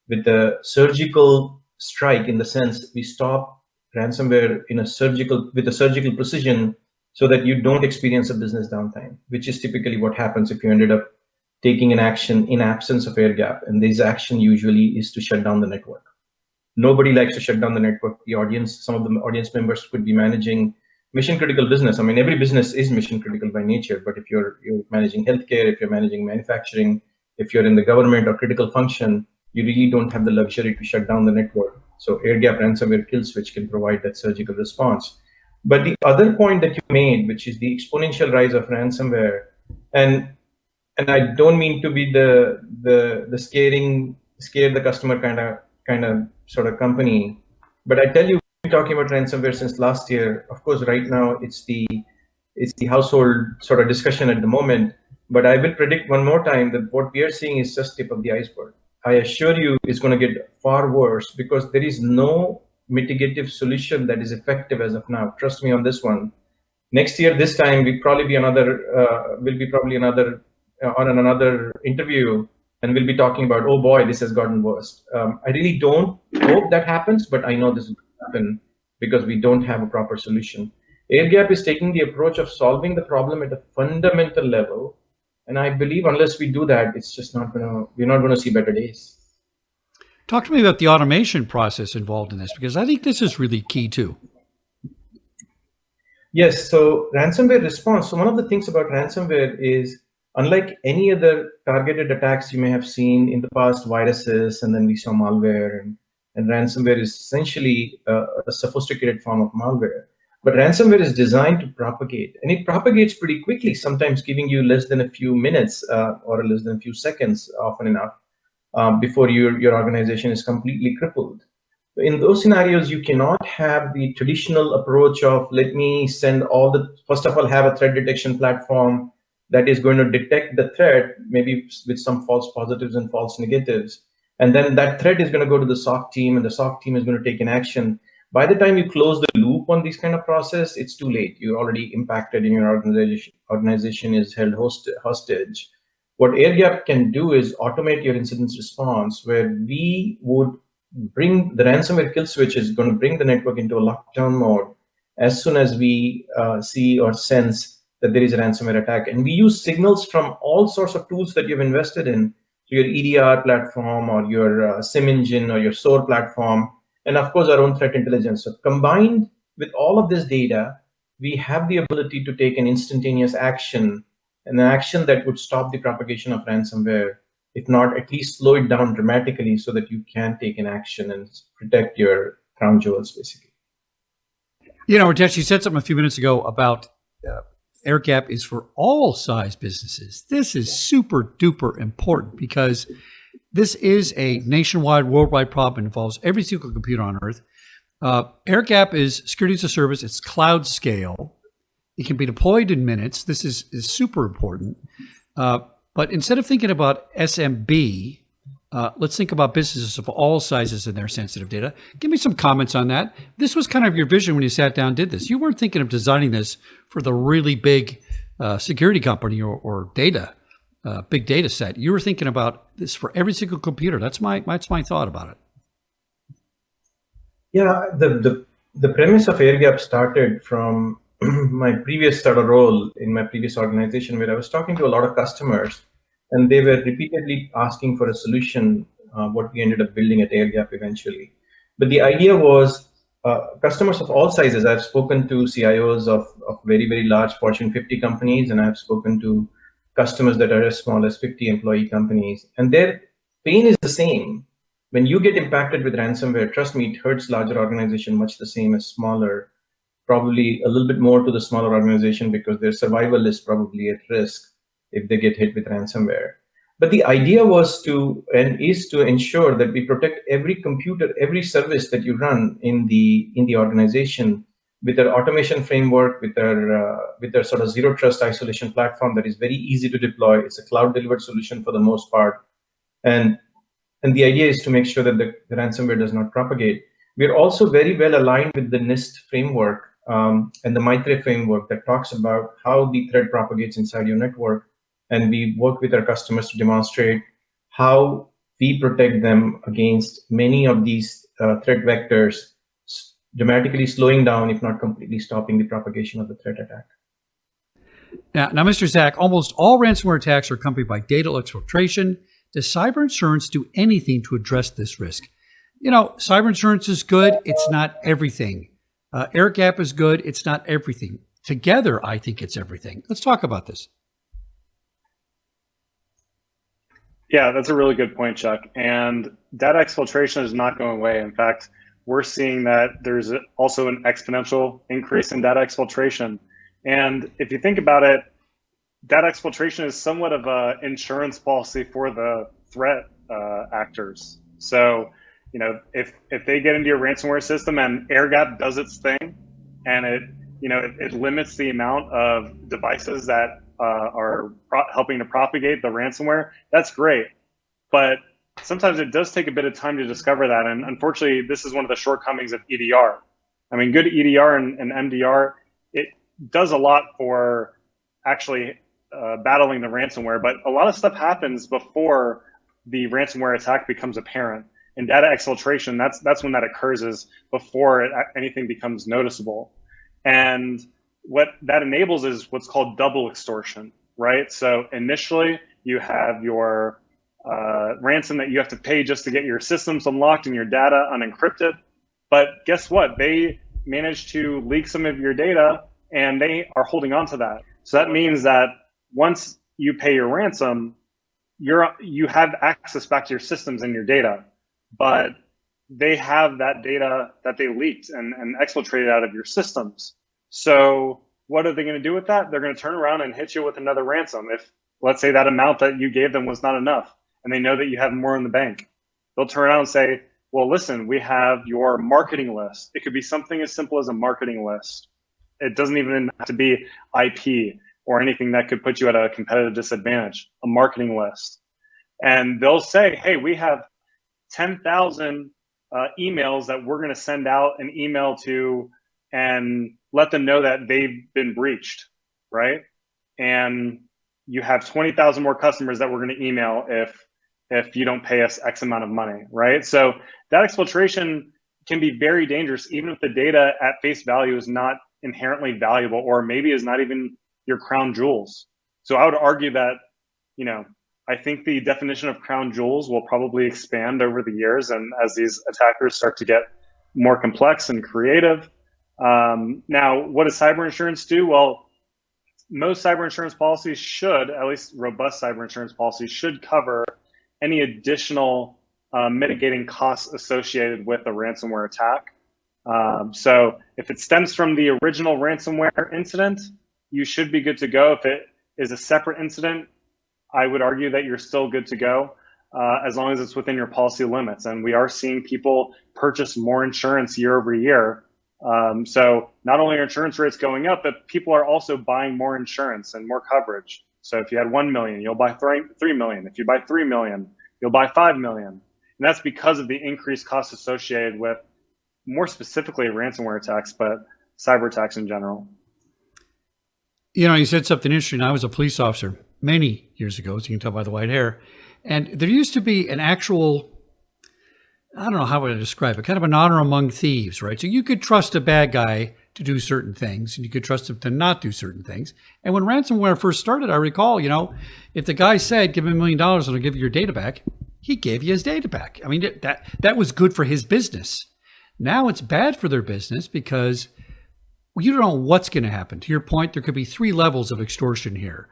E: With the surgical strike, in the sense we stop ransomware with a surgical precision so that you don't experience a business downtime, which is typically what happens if you ended up taking an action in absence of Airgap. And this action usually is to shut down the network. Nobody likes to shut down the network. The audience, some of the audience members could be managing mission critical business. I mean, every business is mission critical by nature, but if you're managing healthcare, if you're managing manufacturing, if you're in the government or critical function, you really don't have the luxury to shut down the network. So Airgap Ransomware Kill Switch can provide that surgical response. But the other point that you made, which is the exponential rise of ransomware, and I don't mean to be the scare the customer kind of sort of company, but I tell you, we've been talking about ransomware since last year. Of course, right now it's the household sort of discussion at the moment. But I will predict one more time that what we are seeing is just tip of the iceberg. I assure you, it's going to get far worse because there is no mitigative solution that is effective as of now. Trust me on this one. Next year, this time, we'll probably be on another interview, and we'll be talking about, oh boy, this has gotten worse. I really don't hope that happens, but I know this will happen because we don't have a proper solution. Airgap is taking the approach of solving the problem at a fundamental level, and I believe unless we do that, it's just we're not gonna see better days.
A: Talk to me about the automation process involved in this, because I think this is really key too.
E: Yes, so ransomware response. So one of the things about ransomware is, unlike any other targeted attacks you may have seen in the past, viruses, and then we saw malware, and ransomware is essentially a sophisticated form of malware. But ransomware is designed to propagate, and it propagates pretty quickly, sometimes giving you less than a few minutes or less than a few seconds, often enough, before your organization is completely crippled. In those scenarios, you cannot have the traditional approach of, let me send first of all, have a threat detection platform that is going to detect the threat, maybe with some false positives and false negatives. And then that threat is going to go to the SOC team, and the SOC team is going to take an action. By the time you close the loop on this kind of process, it's too late. You're already impacted and your organization is held hostage. What Airgap can do is automate your incident response, where we would bring the ransomware kill switch is going to bring the network into a lockdown mode. as soon as we see or sense that there is a ransomware attack. And we use signals from all sorts of tools that you've invested in, so your EDR platform or your SIM engine or your SOAR platform, and of course our own threat intelligence. So combined with all of this data, we have the ability to take an instantaneous action, an action that would stop the propagation of ransomware, if not at least slow it down dramatically so that you can take an action and protect your crown jewels, basically.
A: You know, Rajesh, you said something a few minutes ago about Airgap is for all size businesses. This is super duper important because this is a nationwide, worldwide problem. It involves every single computer on earth. Airgap is security as a service. It's cloud scale. It can be deployed in minutes. This is super important. But instead of thinking about SMB, let's think about businesses of all sizes and their sensitive data. Give me some comments on that. This was kind of your vision when you sat down and did this. You weren't thinking of designing this for the really big security company or data, big data set. You were thinking about this for every single computer. That's my thought about it.
E: Yeah, the premise of Airgap started from my previous sort of role in my previous organization, where I was talking to a lot of customers, and they were repeatedly asking for a solution, what we ended up building at Airgap eventually. But the idea was customers of all sizes. I've spoken to CIOs of very, very large Fortune 50 companies, and I've spoken to customers that are as small as 50 employee companies, and their pain is the same. When you get impacted with ransomware, trust me, it hurts larger organization much the same as smaller, probably a little bit more to the smaller organization because their survival is probably at risk if they get hit with ransomware. But the idea was is to ensure that we protect every computer, every service that you run in the organization with our automation framework, with our sort of zero trust isolation platform that is very easy to deploy. It's a cloud delivered solution for the most part. And the idea is to make sure that the ransomware does not propagate. We're also very well aligned with the NIST framework and the MITRE framework that talks about how the threat propagates inside your network. And we work with our customers to demonstrate how we protect them against many of these threat vectors, dramatically slowing down, if not completely stopping the propagation of the threat attack.
A: Now, Mr. Zach, almost all ransomware attacks are accompanied by data exfiltration. Does cyber insurance do anything to address this risk? You know, cyber insurance is good. It's not everything. Airgap is good. It's not everything. Together, I think it's everything. Let's talk about this.
F: Yeah, that's a really good point, Chuck. And data exfiltration is not going away. In fact, we're seeing that there's also an exponential increase in data exfiltration. And if you think about it, data exfiltration is somewhat of an insurance policy for the threat actors. So, you know, if they get into your ransomware system and Airgap does its thing, and it limits the amount of devices that are helping to propagate the ransomware, that's great. But sometimes it does take a bit of time to discover that. And unfortunately, this is one of the shortcomings of EDR. I mean, good EDR and MDR, it does a lot for actually battling the ransomware, but a lot of stuff happens before the ransomware attack becomes apparent. And data exfiltration, that's when that occurs, is before anything becomes noticeable. And what that enables is what's called double extortion, right? So initially you have your ransom that you have to pay just to get your systems unlocked and your data unencrypted. But guess what? They managed to leak some of your data and they are holding on to that. So that means that once you pay your ransom, you have access back to your systems and your data, but they have that data that they leaked and exfiltrated out of your systems. So what are they going to do with that? They're going to turn around and hit you with another ransom. If, let's say, that amount that you gave them was not enough and they know that you have more in the bank, they'll turn around and say, well, listen, we have your marketing list. It could be something as simple as a marketing list. It doesn't even have to be IP or anything that could put you at a competitive disadvantage, a marketing list. And they'll say, hey, we have 10,000 emails that we're going to send out an email to and let them know that they've been breached, right? And you have 20,000 more customers that we're going to email if you don't pay us X amount of money, right? So that exfiltration can be very dangerous, even if the data at face value is not inherently valuable, or maybe is not even your crown jewels. So I would argue that, I think the definition of crown jewels will probably expand over the years, and as these attackers start to get more complex and creative. Now, what does cyber insurance do? Well, most cyber insurance policies should, at least robust cyber insurance policies, should cover any additional mitigating costs associated with a ransomware attack. So if it stems from the original ransomware incident, you should be good to go. If it is a separate incident, I would argue that you're still good to go, as long as it's within your policy limits. And we are seeing people purchase more insurance year over year. So not only are insurance rates going up, but people are also buying more insurance and more coverage. So if you had 1 million, you'll buy 3 million. If you buy 3 million, you'll buy 5 million. And that's because of the increased costs associated with, more specifically, ransomware attacks, but cyber attacks in general.
A: You said something interesting. I was a police officer many years ago, as you can tell by the white hair. And there used to be an actual, I don't know how would I describe it, kind of an honor among thieves, right? So you could trust a bad guy to do certain things, and you could trust him to not do certain things. And when ransomware first started, I recall, if the guy said, give him $1 million and I'll give you your data back, he gave you his data back. I mean, that was good for his business. Now it's bad for their business because you don't know what's going to happen. To your point, there could be 3 levels of extortion here.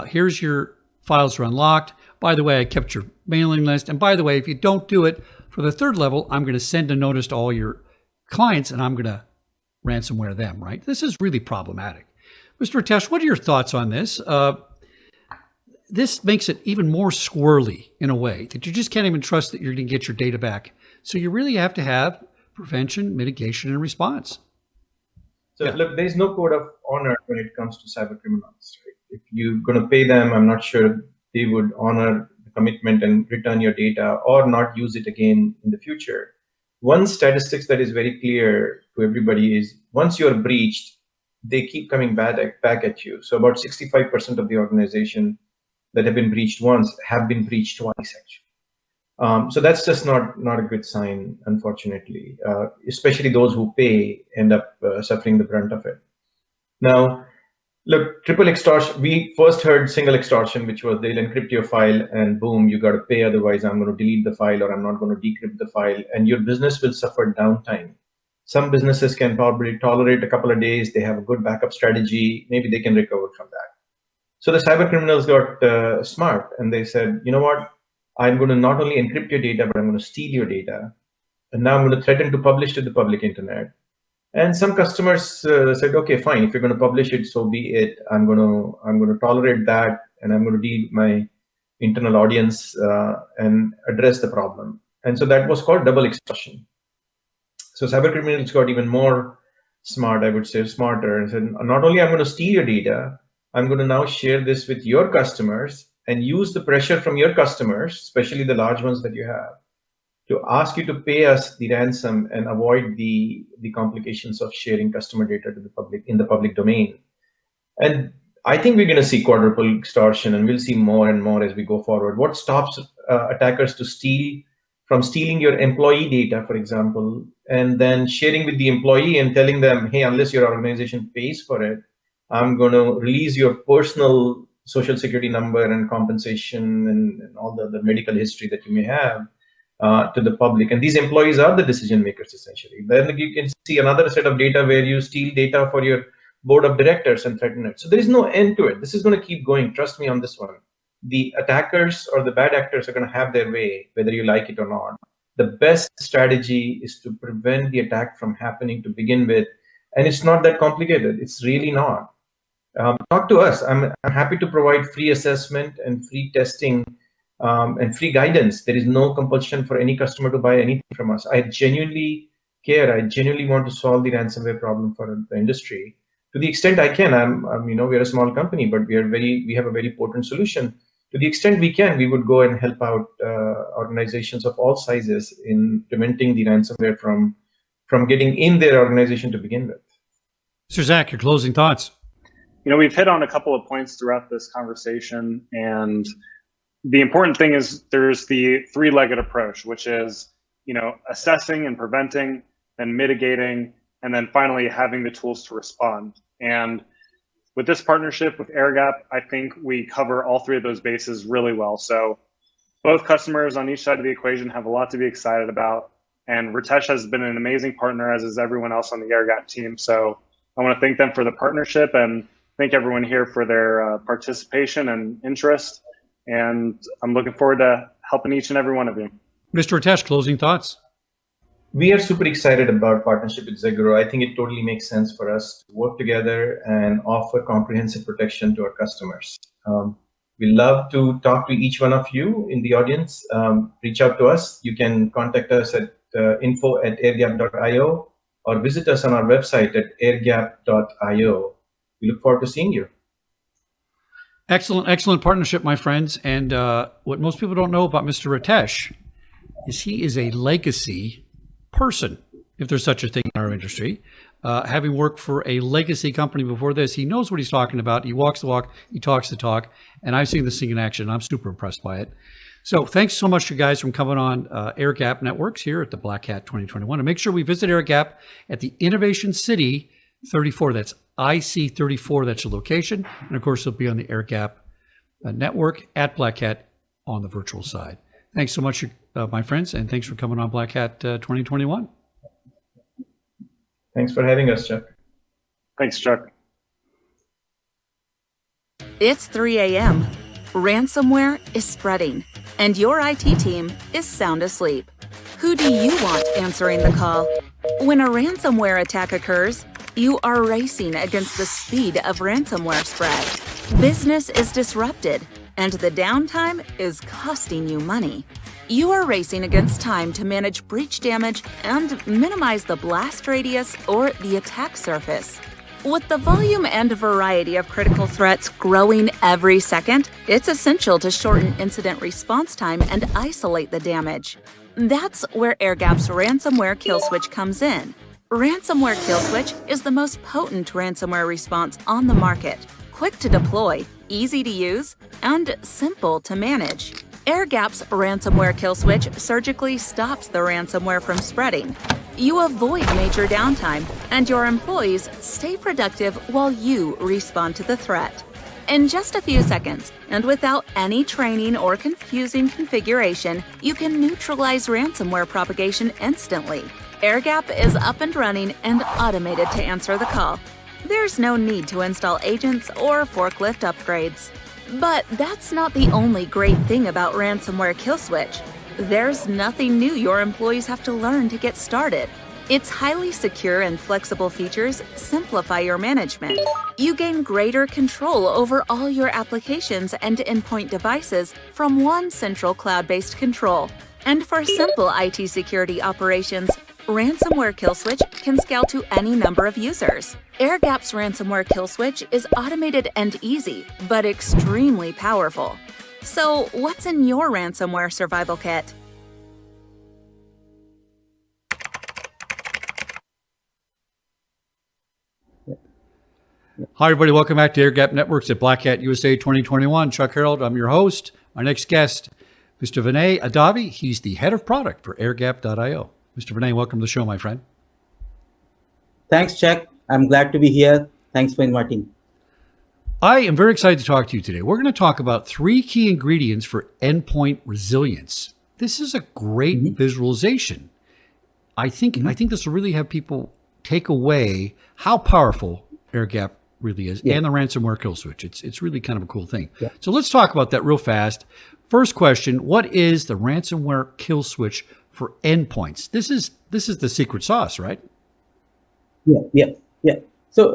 A: Here's your files are unlocked. By the way, I kept your mailing list. And by the way, if you don't do it for the 3rd level, I'm going to send a notice to all your clients and I'm going to ransomware them, right? This is really problematic. Mr. Ritesh, what are your thoughts on this? This makes it even more squirrely in a way that you just can't even trust that you're going to get your data back. So you really have to have prevention, mitigation, and response.
E: So look, there's no code of honor when it comes to cyber criminals. Right? If you're going to pay them, I'm not sure they would honor the commitment and return your data or not use it again in the future. One statistics that is very clear to everybody is once you're breached, they keep coming back at you. So about 65% of the organization that have been breached once have been breached twice, actually. So that's just not a good sign, unfortunately. Especially those who pay end up suffering the brunt of it. Now, look, triple extortion, we first heard single extortion, which was they'll encrypt your file and boom, you got to pay, otherwise I'm going to delete the file or I'm not going to decrypt the file, and your business will suffer downtime. Some businesses can probably tolerate a couple of days, they have a good backup strategy, maybe they can recover from that. So the cyber criminals got smart and they said, you know what, I'm going to not only encrypt your data, but I'm going to steal your data. And now I'm going to threaten to publish to the public internet. And some customers said, okay, fine, if you're going to publish it, so be it. I'm going to tolerate that, and I'm going to deal with my internal audience and address the problem. And so that was called double extortion. So cyber criminals got even more smart, I would say, smarter, and said, not only I'm going to steal your data, I'm going to now share this with your customers and use the pressure from your customers, especially the large ones that you have, to ask you to pay us the ransom and avoid the complications of sharing customer data to the public in the public domain. And I think we're going to see quadruple extortion, and we'll see more and more as we go forward. What stops attackers to steal from stealing your employee data, for example, and then sharing with the employee and telling them, hey, unless your organization pays for it, I'm going to release your personal social security number and compensation and all the medical history that you may have to the public. And these employees are the decision makers, essentially. Then you can see another set of data where you steal data for your board of directors and threaten it. So there is no end to it. This is going to keep going. Trust me on this one. The attackers or the bad actors are going to have their way, whether you like it or not. The best strategy is to prevent the attack from happening to begin with. And it's not that complicated. It's really not. Talk to us. I'm happy to provide free assessment and free testing and free guidance. There is no compulsion for any customer to buy anything from us. I genuinely care. I genuinely want to solve the ransomware problem for the industry to the extent I can. We're a small company, but we have a very potent solution. To the extent we can, we would go and help out organizations of all sizes in preventing the ransomware from getting in their organization to begin with.
A: Sir Zach, your closing thoughts.
F: We've hit on a couple of points throughout this conversation, and the important thing is there's the 3-legged approach, which is, assessing and preventing, and mitigating, and then finally having the tools to respond. And with this partnership with Airgap, I think we cover all three of those bases really well. So both customers on each side of the equation have a lot to be excited about. And Ritesh has been an amazing partner, as is everyone else on the Airgap team. So I want to thank them for the partnership and thank everyone here for their participation and interest. And I'm looking forward to helping each and every one of you.
A: Mr. Ritesh, closing thoughts?
E: We are super excited about partnership with Zegro. I think it totally makes sense for us to work together and offer comprehensive protection to our customers. We love to talk to each one of you in the audience. Reach out to us. You can contact us at info@airgap.io or visit us on our website at airgap.io. We look forward to seeing you.
A: Excellent partnership, my friends. And what most people don't know about Mr. Ritesh is he is a legacy person, if there's such a thing in our industry. Having worked for a legacy company before this, he knows what he's talking about. He walks the walk, he talks the talk, and I've seen this thing in action. I'm super impressed by it. So thanks so much, you guys, for coming on Airgap Networks here at the Black Hat 2021. And make sure we visit Airgap at the Innovation City 34. That's IC 34. That's your location. And of course, it'll be on the Airgap network at Black Hat on the virtual side. Thanks so much, my friends, and thanks for coming on Black Hat 2021.
E: Thanks for having us, Chuck.
F: Thanks, Chuck.
C: It's 3 a.m. Ransomware is spreading, and your IT team is sound asleep. Who do you want answering the call? When a ransomware attack occurs, you are racing against the speed of ransomware spread. Business is disrupted, and the downtime is costing you money. You are racing against time to manage breach damage and minimize the blast radius or the attack surface. With the volume and variety of critical threats growing every second, it's essential to shorten incident response time and isolate the damage. That's where Airgap's Ransomware Kill Switch comes in. Ransomware Kill Switch is the most potent ransomware response on the market. Quick to deploy, easy to use, and simple to manage. Airgap's Ransomware Kill Switch surgically stops the ransomware from spreading. You avoid major downtime, and your employees stay productive while you respond to the threat. In just a few seconds, and without any training or confusing configuration, you can neutralize ransomware propagation instantly. Airgap is up and running and automated to answer the call. There's no need to install agents or forklift upgrades. But that's not the only great thing about Ransomware Kill Switch. There's nothing new your employees have to learn to get started. Its highly secure and flexible features simplify your management. You gain greater control over all your applications and endpoint devices from one central cloud-based control. And for simple IT security operations, Ransomware Kill Switch can scale to any number of users. Airgap's Ransomware Kill Switch is automated and easy, but extremely powerful. So, what's in your ransomware survival kit?
A: Hi, everybody. Welcome back to Airgap Networks at Black Hat USA 2021. Chuck Harold, I'm your host. Our next guest, Mr. Vinay Adavi. He's the head of product for airgap.io. Mr. Vinay, welcome to the show, my friend.
G: Thanks, Chuck. I'm glad to be here. Thanks for inviting.
A: I am very excited to talk to you today. We're going to talk about 3 key ingredients for endpoint resilience. This is a great visualization. I think this will really have people take away how powerful Airgap really is and the ransomware kill switch. It's really kind of a cool thing. Yeah. So let's talk about that real fast. First question, what is the ransomware kill switch for endpoints? This is the secret sauce, right?
G: Yeah. So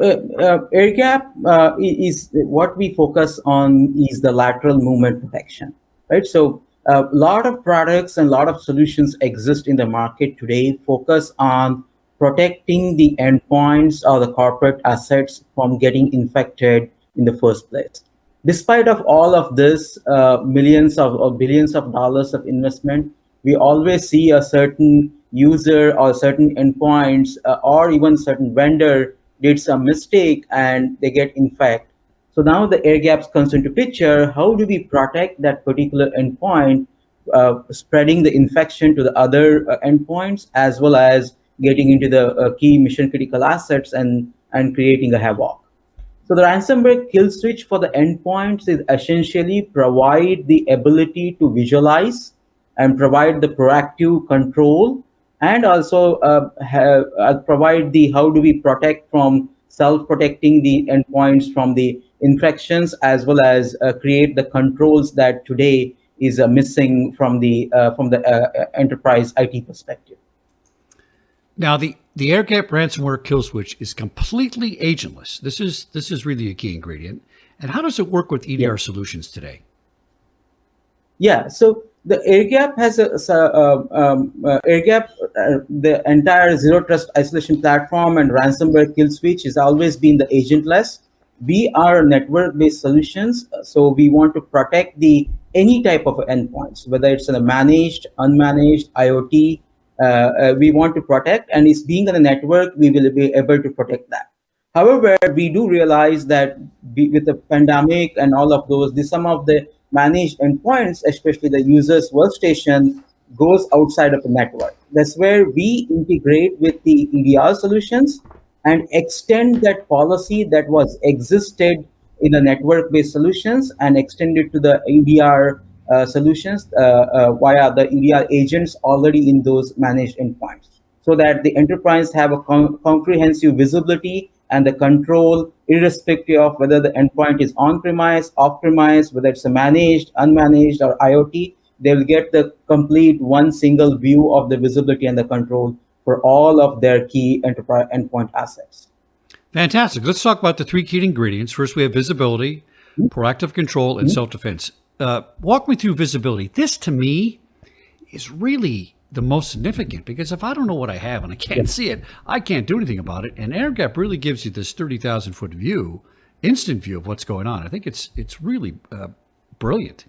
G: Airgap is what we focus on is the lateral movement protection, right? So a lot of products and a lot of solutions exist in the market today, focus on protecting the endpoints or the corporate assets from getting infected in the first place. Despite of all of this, millions or billions of dollars of investment, we always see a certain user or certain endpoints or even certain vendor did some mistake and they get infected. So now the Airgap comes into picture. How do we protect that particular endpoint, spreading the infection to the other endpoints, as well as getting into the key mission critical assets and creating a havoc. So the ransomware kill switch for the endpoints is essentially provide the ability to visualize and provide the proactive control, and also provide the how do we protect from self-protecting the endpoints from the infections, as well as create the controls that today is missing from the enterprise IT perspective.
A: Now, the Airgap ransomware kill switch is completely agentless. This is really a key ingredient. And how does it work with EDR solutions today?
G: Yeah, so the Airgap has Airgap, the entire zero trust isolation platform and ransomware kill switch has always been the agentless. We are network-based solutions, so we want to protect the any type of endpoints, whether it's in a managed, unmanaged, IoT. We want to protect, and it's being on a network, we will be able to protect that. However, we do realize that with the pandemic and all of those, some of the managed endpoints, especially the user's workstation, goes outside of the network. That's where we integrate with the EDR solutions and extend that policy that was existed in the network-based solutions and extend it to the EDR solutions via the EDR agents already in those managed endpoints, so that the enterprise have a comprehensive visibility and the control, irrespective of whether the endpoint is on-premise, off-premise, whether it's a managed, unmanaged, or IoT. They will get the complete one single view of the visibility and the control for all of their key enterprise endpoint assets.
A: Fantastic. Let's talk about the three key ingredients. First, we have visibility, proactive control, and self-defense. Walk me through visibility. This, to me, is really the most significant, because if I don't know what I have and I can't see it, I can't do anything about it. And Airgap really gives you this 30,000 foot view, instant view of what's going on. I think it's really brilliant.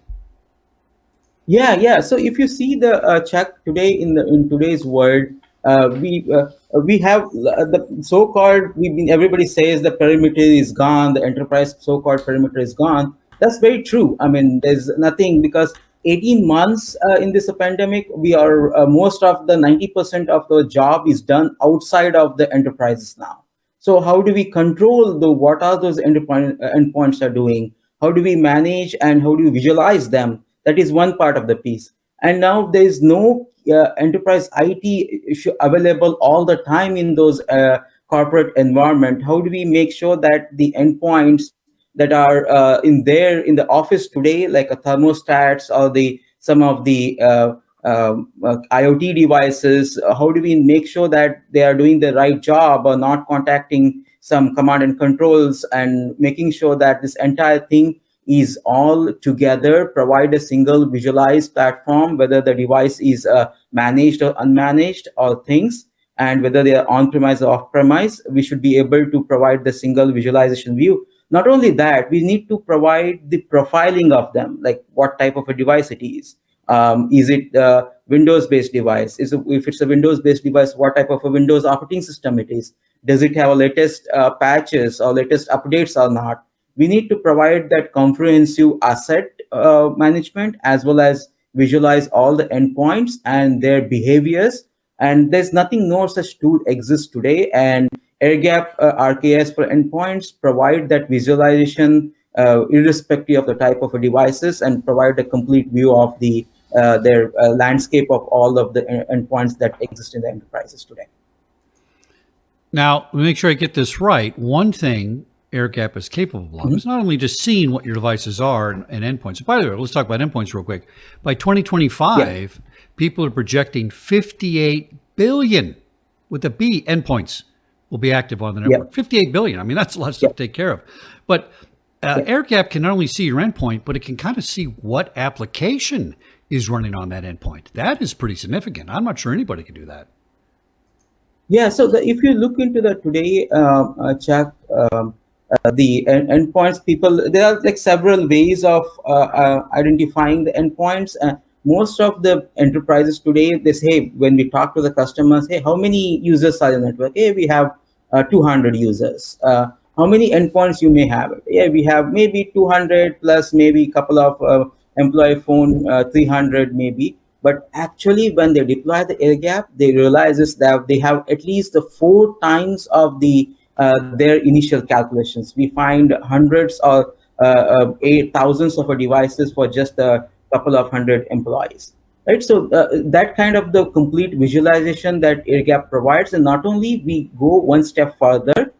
G: Yeah. So if you see the check today in today's world, we have the so-called, everybody says the perimeter is gone, the enterprise so-called perimeter is gone. That's very true. I mean, there's nothing, because 18 months in this pandemic, we are most of the 90% of the job is done outside of the enterprises now. So how do we control what are those endpoints are doing? How do we manage and how do we visualize them? That is one part of the piece. And now there is no enterprise IT issue available all the time in those corporate environment. How do we make sure that the endpoints that are in the office today, like a thermostats or some of the IoT devices, how do we make sure that they are doing the right job or not contacting some command and controls, and making sure that this entire thing is all together, provide a single visualized platform, whether the device is managed or unmanaged or things, and whether they are on-premise or off-premise, we should be able to provide the single visualization view. Not only that, we need to provide the profiling of them, like what type of a device it is. Is it a Windows-based device? If it's a Windows-based device, what type of a Windows operating system it is? Does it have a latest patches or latest updates or not? We need to provide that comprehensive asset management, as well as visualize all the endpoints and their behaviors. And there's no such tool exists today. And Airgap RKS for endpoints provide that visualization irrespective of the type of devices, and provide a complete view of their landscape of all of the endpoints that exist in the enterprises today.
A: Now, to make sure I get this right, one thing Airgap is capable of is not only just seeing what your devices are and endpoints. By the way, let's talk about endpoints real quick. By 2025, people are projecting 58 billion with a B endpoints will be active on the network. 58 billion. I mean, that's a lot of stuff to take care of. But Airgap can not only see your endpoint, but it can kind of see what application is running on that endpoint. That is pretty significant. I'm not sure anybody can do that.
G: Yeah. So if you look into the today, Chuck, the endpoints, there are like several ways of identifying the endpoints. Most of the enterprises today, they say, when we talk to the customers, hey, how many users are in the network? Hey, we have 200 users. How many endpoints you may have? Yeah, we have maybe 200 plus maybe a couple of employee phone, 300 maybe. But actually, when they deploy the air gap, they realize is that they have at least the 4 times of their initial calculations. We find hundreds or thousands of devices for just a couple of hundred employees. Right, so that kind of the complete visualization that Airgap provides, and not only we go one step further,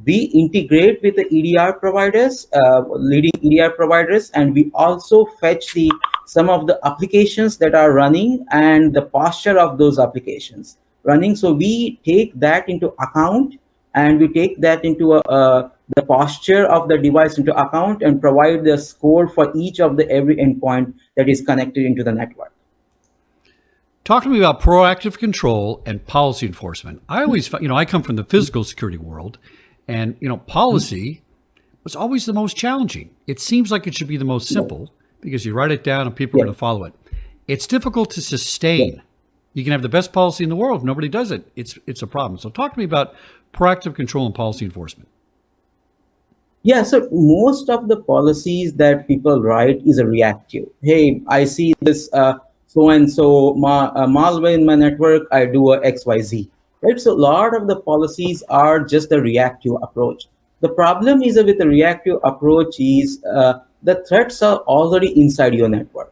G: we integrate with the EDR providers, leading EDR providers, and we also fetch some of the applications that are running and the posture of those applications running. So we take that into account, and we take that into the posture of the device into account, and provide the score for each of every endpoint that is connected into the network.
A: Talk to me about proactive control and policy enforcement. I always, I come from the physical security world, and, policy was always the most challenging. It seems like it should be the most simple because you write it down and people are going to follow it. It's difficult to sustain. You can have the best policy in the world. If nobody does it. It's a problem. So talk to me about proactive control and policy enforcement.
G: Yeah, so most of the policies that people write is a reactive. Hey, I see this so-and-so malware in my network, I do a XYZ, right? So a lot of the policies are just a reactive approach. The problem is with the reactive approach is the threats are already inside your network.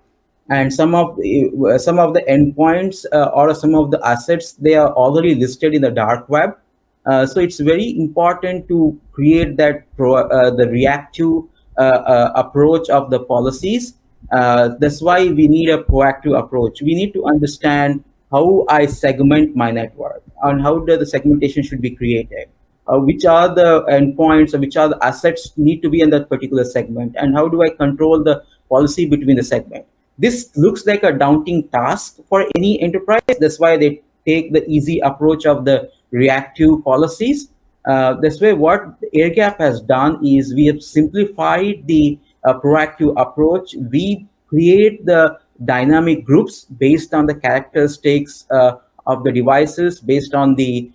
G: And some of the endpoints or some of the assets, they are already listed in the dark web. So it's very important to create that the reactive approach of the policies. That's why we need a proactive approach. We need to understand how I segment my network and how the segmentation should be created. Which are the endpoints or which are the assets need to be in that particular segment, and how do I control the policy between the segment. This looks like a daunting task for any enterprise. That's why they take the easy approach of the reactive policies. That's why what Airgap has done is we have simplified the proactive approach. We create the dynamic groups based on the characteristics of the devices, based on the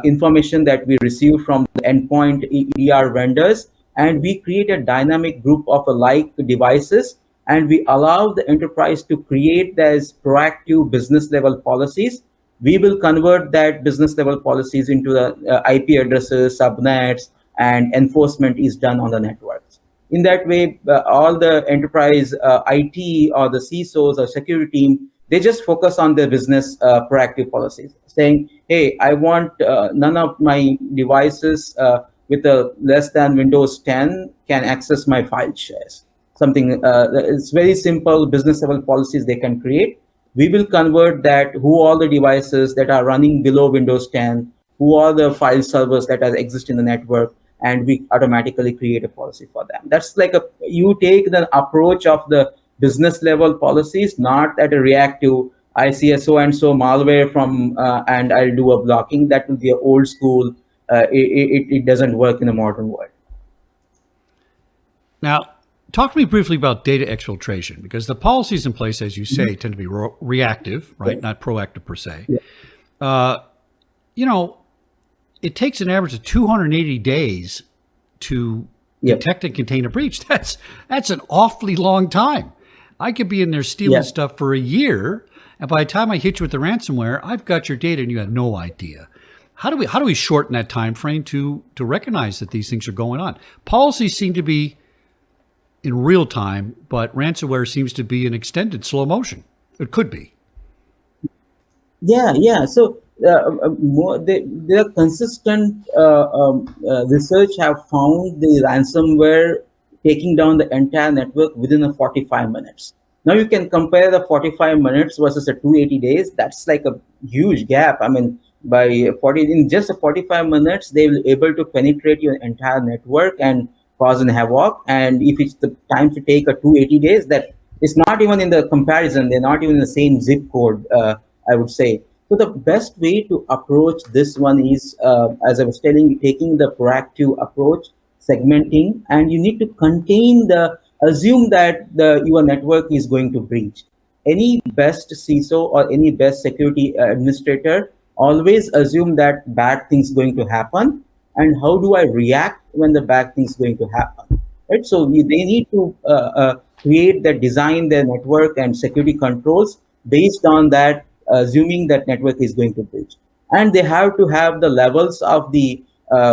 G: information that we receive from the endpoint EDR vendors, and we create a dynamic group of alike devices, and we allow the enterprise to create those proactive business level policies. We will convert that business level policies into the IP addresses, subnets, and enforcement is done on the networks. In that way, all the enterprise IT or the CISOs or security team, they just focus on their business proactive policies, saying, hey, I want none of my devices with a less than Windows 10 can access my file shares. Something, it's very simple business level policies they can create. We will convert that, who all the devices that are running below Windows 10, who are the file servers that exist in the network, and we automatically create a policy for them. That's like you take the approach of the business level policies, not at a reactive, I see a so-and-so malware from, and I'll do a blocking. That will be an old school. It doesn't work in the modern world.
A: Now, talk to me briefly about data exfiltration, because the policies in place, as you say, tend to be reactive, right? Not proactive per se. It takes an average of 280 days to detect and contain a breach. That's an awfully long time. I could be in there stealing stuff for a year, and by the time I hit you with the ransomware, I've got your data and you have no idea. How do we shorten that time frame to recognize that these things are going on? Policies seem to be in real time, but ransomware seems to be in extended slow motion. It could be.
G: So the consistent research have found the ransomware taking down the entire network within 45 minutes. Now you can compare the 45 minutes versus the 280 days. That's like a huge gap. I mean, in just 45 minutes, they will be able to penetrate your entire network and cause an havoc. And if it's the time to take a 280 days, that is not even in the comparison. They're not even in the same zip code, I would say. So the best way to approach this one is, as I was telling, taking the proactive approach, segmenting, and you need to assume that your network is going to breach. Any best CISO or any best security administrator always assume that bad things going to happen, and how do I react when the bad things going to happen, right? So they need to design their network and security controls based on that, assuming that network is going to breach. And they have to have the levels of the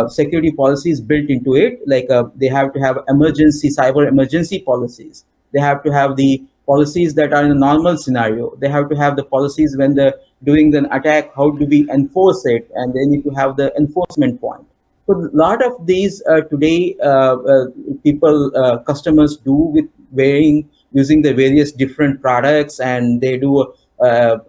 G: security policies built into it. Like they have to have cyber emergency policies. They have to have the policies that are in a normal scenario. They have to have the policies when they're doing an attack, how do we enforce it? And they need to have the enforcement point. So a lot of these today customers do with using the various different products, and they do a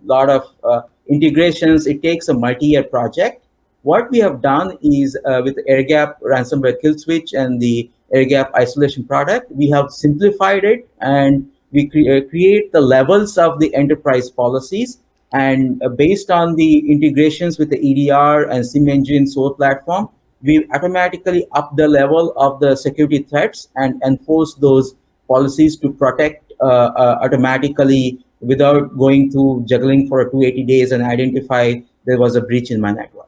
G: lot of integrations. It takes a multi-year project. What we have done is with Airgap Ransomware Kill Switch and the Airgap isolation product, we have simplified it, and we create the levels of the enterprise policies. And based on the integrations with the EDR and SIM engine SOAR platform, we automatically up the level of the security threats and enforce those policies to protect automatically without going through juggling for 280 days and identify there was a breach in my network.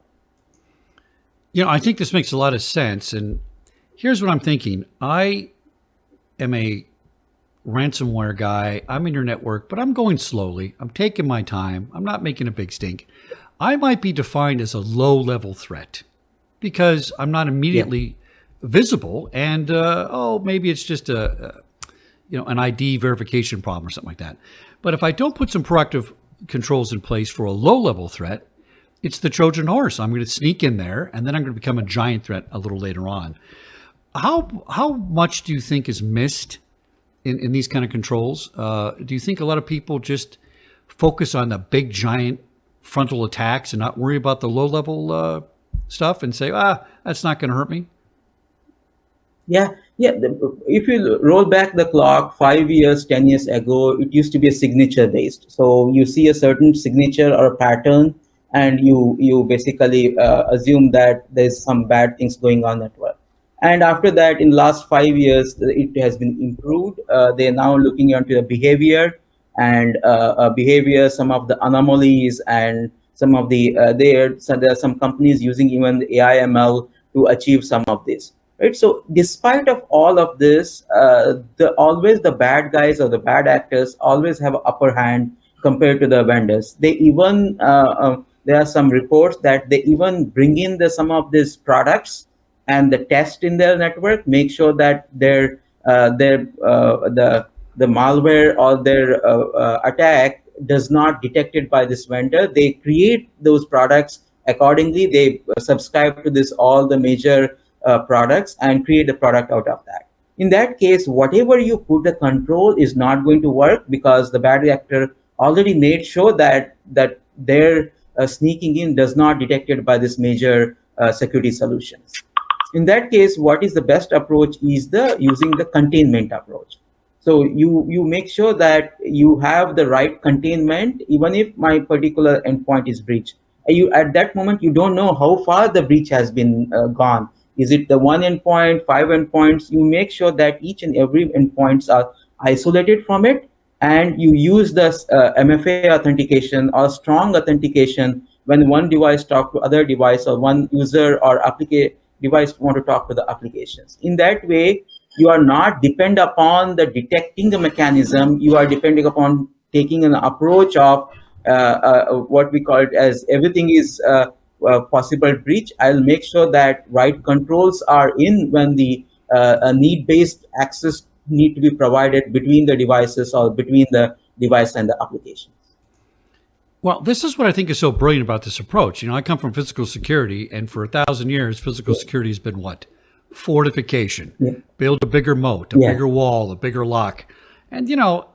A: I think this makes a lot of sense. And here's what I'm thinking. I am a ransomware guy. I'm in your network, but I'm going slowly. I'm taking my time. I'm not making a big stink. I might be defined as a low-level threat because I'm not immediately visible. And, maybe it's just an ID verification problem or something like that. But if I don't put some proactive controls in place for a low-level threat, it's the Trojan horse. I'm going to sneak in there, and then I'm going to become a giant threat a little later on. How much do you think is missed in these kind of controls? Do you think a lot of people just focus on the big, giant frontal attacks and not worry about the low-level stuff and say, that's not going to hurt me?
G: Yeah. If you roll back the clock 5 years, 10 years ago, it used to be a signature based. So you see a certain signature or a pattern, and you basically assume that there's some bad things going on at work. And after that, in the last 5 years, it has been improved. They're now looking into the behavior and some of the anomalies, and some of the there are some companies using even the AI ML to achieve some of this. Right. So despite of all of this, always the bad guys or the bad actors always have an upper hand compared to the vendors. They even there are some reports that they even bring in some of these products and the test in their network, make sure that the malware or their attack does not detected by this vendor. They create those products accordingly. They subscribe to all the major products and create the product out of that. In that case, whatever you put the control is not going to work, because the bad actor already made sure that their sneaking in does not detected by this major security solutions. In that case, what is the best approach is using the containment approach. So you make sure that you have the right containment, even if my particular endpoint is breached. At that moment, you don't know how far the breach has been gone. Is it the 1 endpoint, 5 endpoints? You make sure that each and every endpoints are isolated from it, and you use the MFA authentication or strong authentication when one device talks to other device, or one user or device want to talk to the applications. In that way, you are not depend upon the detecting the mechanism. You are depending upon taking an approach of what we call it as everything is possible breach. I'll make sure that right controls are in when the need-based access need to be provided between the devices or between the device and the application.
A: Well, this is what I think is so brilliant about this approach. I come from physical security, and for 1,000 years, physical security has been what? Fortification. Yeah. Build a bigger moat, a bigger wall, a bigger lock. And,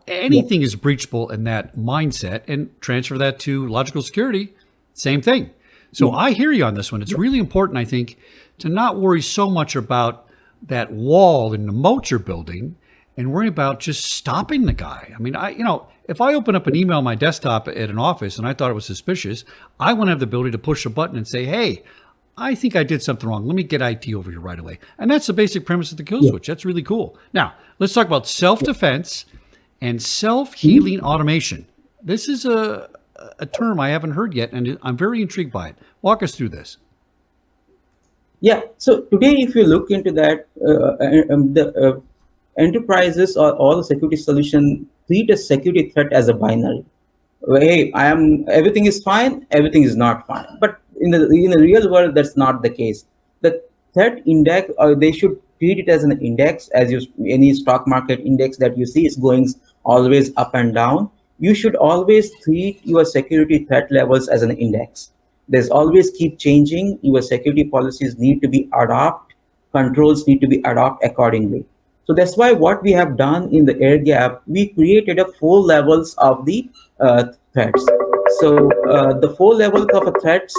A: anything is breachable in that mindset, and transfer that to logical security, same thing. So I hear you on this one. It's really important, I think, to not worry so much about that wall and the moat you're building, and worry about just stopping the guy. I mean, if I open up an email on my desktop at an office and I thought it was suspicious, I want to have the ability to push a button and say, hey, I think I did something wrong. Let me get IT over here right away. And that's the basic premise of the kill switch. That's really cool. Now, let's talk about self-defense and self-healing automation. This is a term I haven't heard yet, and I'm very intrigued by it. Walk us through this. Yeah.
G: So today, if you look into that, enterprises or all the security solution treat a security threat as a binary. Hey, everything is fine, everything is not fine. But in the real world, that's not the case. The threat index, or they should treat it as an index, as any stock market index that you see is going always up and down. You should always treat your security threat levels as an index. There's always keep changing. Your security policies need to be adopted, controls need to be adopted accordingly. So that's why what we have done in the Airgap, we created 4 levels of the threats. So the 4 levels of threats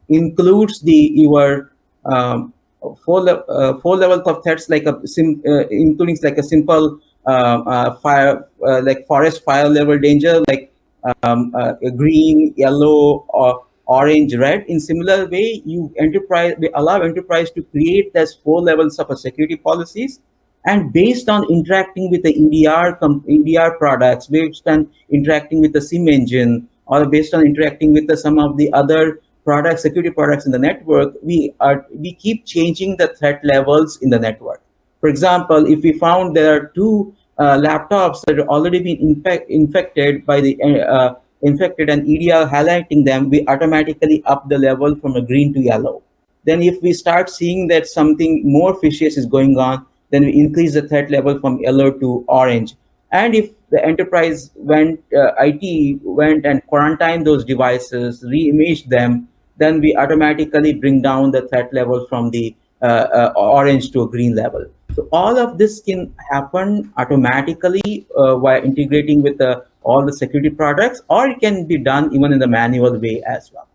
G: includes your 4 levels of threats, like including like a simple fire, like forest fire level danger, like a green, yellow, or orange, red. In similar way, we allow enterprise to create those 4 levels of security policies. And based on interacting with the EDR products, based on interacting with the SIM engine, or based on interacting with some of the other security products in the network, we keep changing the threat levels in the network. For example, if we found there are 2 laptops that have already been infected by the infected and EDR highlighting them, we automatically up the level from a green to yellow. Then if we start seeing that something more fishious is going on, then we increase the threat level from yellow to orange. And if the enterprise IT went and quarantined those devices, re-imaged them, then we automatically bring down the threat level from the orange to a green level. So all of this can happen automatically while integrating with all the security products, or it can be done even in the manual way as well.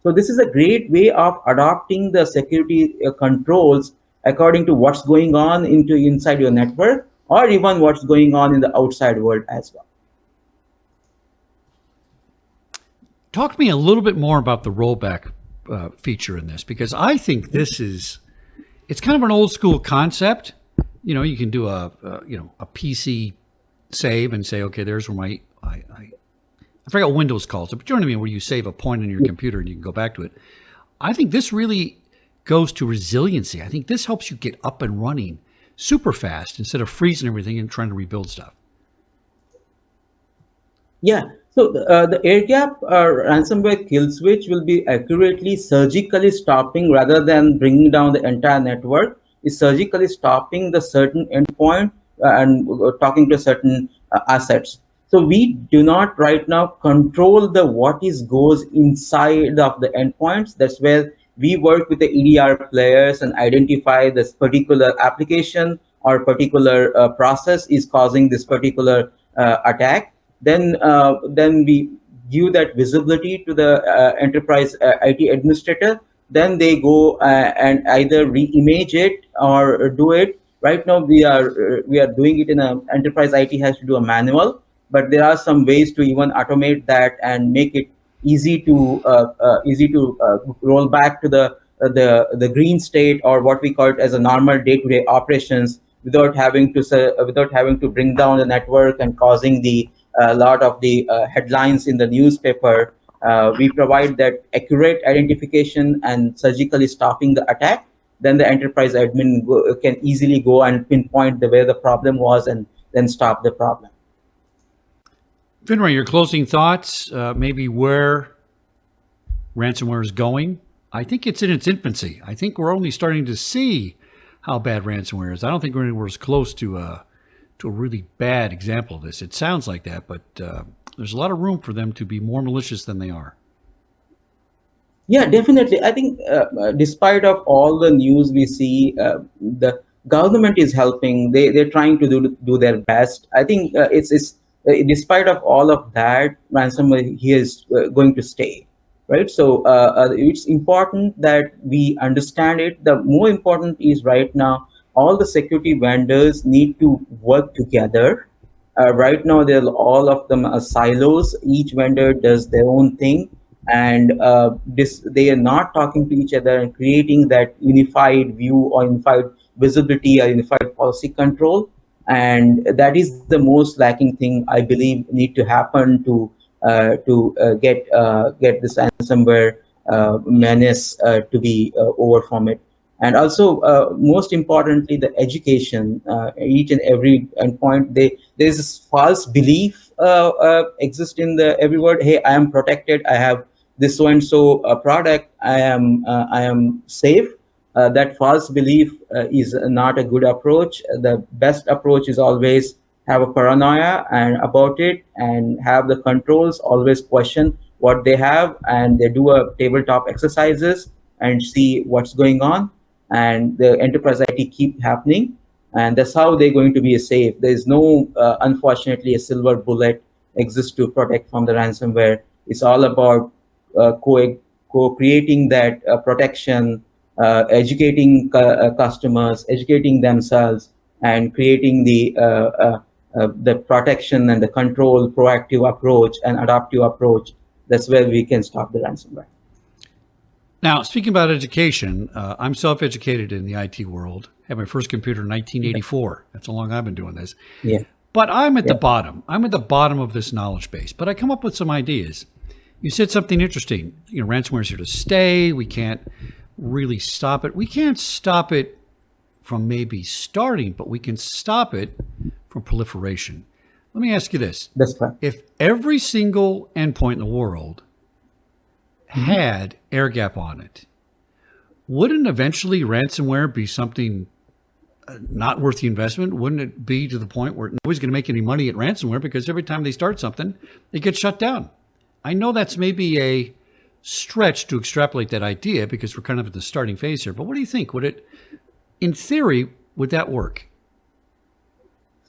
G: So this is a great way of adopting the security controls according to what's going on inside your network, or even what's going on in the outside world as well.
A: Talk to me a little bit more about the rollback feature in this, because I think it's kind of an old school concept. You can do a PC save and say, okay, there's where I forget what Windows calls it, but you know what I mean, where you save a point on your computer and you can go back to it. I think this really goes to resiliency. I think this helps you get up and running super fast instead of freezing everything and trying to rebuild stuff.
G: Yeah. So the Airgap ransomware kill switch will be accurately surgically stopping, rather than bringing down the entire network, is surgically stopping the certain endpoint and talking to certain assets. So we do not right now control what goes inside of the endpoints. That's where we work with the EDR players and identify this particular application or particular process is causing this particular attack. Then we give that visibility to the enterprise IT administrator. Then they go and either re-image it or do it. Right now we are doing it in enterprise IT has to do a manual, but there are some ways to even automate that and make it easy to roll back to the green state, or what we call it as a normal day-to-day operations, without having to bring down the network and causing a lot of the headlines in the newspaper. We provide that accurate identification and surgically stopping the attack. Then the enterprise admin can easily go and pinpoint where the problem was and then stop the problem.
A: Finray, your closing thoughts, maybe where ransomware is going? I think it's in its infancy. I think we're only starting to see how bad ransomware is. I don't think we're anywhere close to a really bad example of this. It sounds like that, but there's a lot of room for them to be more malicious than they are.
G: Yeah, definitely. I think despite of all the news we see, the government is helping. They're trying to do their best. I think it's despite of all of that, ransomware here is going to stay, right? So it's important that we understand it. The more important is right now, all the security vendors need to work together. Right now, all of them are silos. Each vendor does their own thing, and they are not talking to each other and creating that unified view or unified visibility or unified policy control. And that is the most lacking thing I believe need to happen to get this ransomware menace to be over from it. And also, most importantly, the education. Each and every endpoint, there's this false belief exists in the every word. Hey, I am protected. I have this so and so product. I am safe. That false belief is not a good approach. The best approach is always have a paranoia and about it, and have the controls always question what they have, and they do a tabletop exercises and see what's going on, and the enterprise IT keep happening, and that's how they're going to be safe. There is no, unfortunately, a silver bullet exists to protect from the ransomware. It's all about co-creating that protection, educating customers, educating themselves, and creating the protection and the control, proactive approach and adaptive approach. That's where we can stop the ransomware.
A: Now, speaking about education, I'm self-educated in the IT world. I had my first computer in 1984. That's how long I've been doing this.
G: Yeah.
A: But I'm at the bottom. I'm at the bottom of this knowledge base. But I come up with some ideas. You said something interesting. Ransomware is here to stay. We can't really stop it. We can't stop it from maybe starting, but we can stop it from proliferation. Let me ask you this.
G: That's right.
A: If every single endpoint in the world had Airgap on it, wouldn't eventually ransomware be something not worth the investment? Wouldn't it be to the point where nobody's going to make any money at ransomware because every time they start something, it gets shut down? I know that's maybe a stretch to extrapolate that idea because we're kind of at the starting phase here, but what do you think? Would it, in theory, would that work?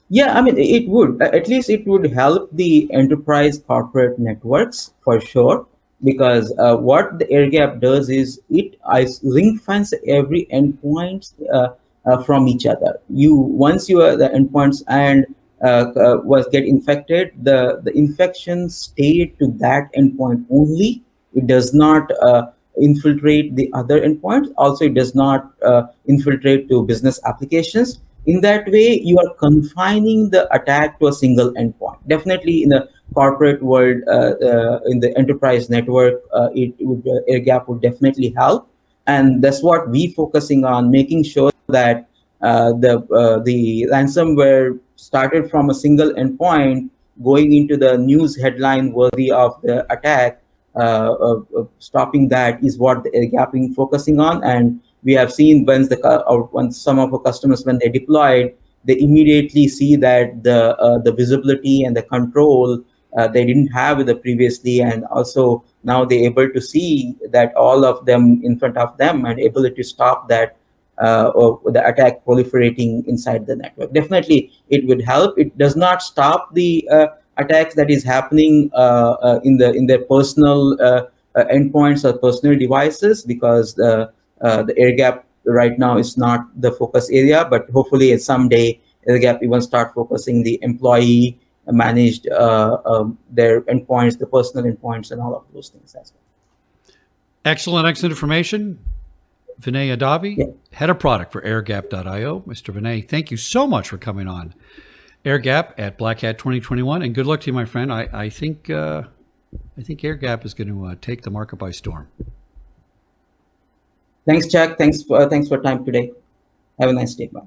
G: Yeah, I mean, it would. At least it would help the enterprise corporate networks for sure. Because what the Airgap does is it ring fence every endpoint from each other. Once you are the endpoints and get infected, the infection stay to that endpoint only. It does not infiltrate the other endpoints. Also, it does not infiltrate to business applications. In that way, you are confining the attack to a single endpoint. Definitely in the corporate world, in the enterprise network, Airgap would definitely help. And that's what we focusing on, making sure that the ransomware started from a single endpoint, going into the news headline worthy of the attack, stopping that is what the Airgap is focusing on. And we have seen when some of our customers, when they deployed, they immediately see that the visibility and the control they didn't have it previously, and also now they're able to see that all of them in front of them and able to stop that or the attack proliferating inside the network. Definitely, it would help. It does not stop the attacks that is happening in their personal endpoints or personal devices, because the Airgap right now is not the focus area, but hopefully someday Airgap even start focusing the employee managed their endpoints, the personal endpoints, and all of those things as well.
A: Excellent information. Vinay Adavi, Head of Product for Airgap.io. Mr. Vinay, thank you so much for coming on Airgap at Black Hat 2021, and good luck to you, my friend. I think Airgap is going to take the market by storm.
G: Thanks, Chuck. Thanks for time today. Have a nice day. Bye.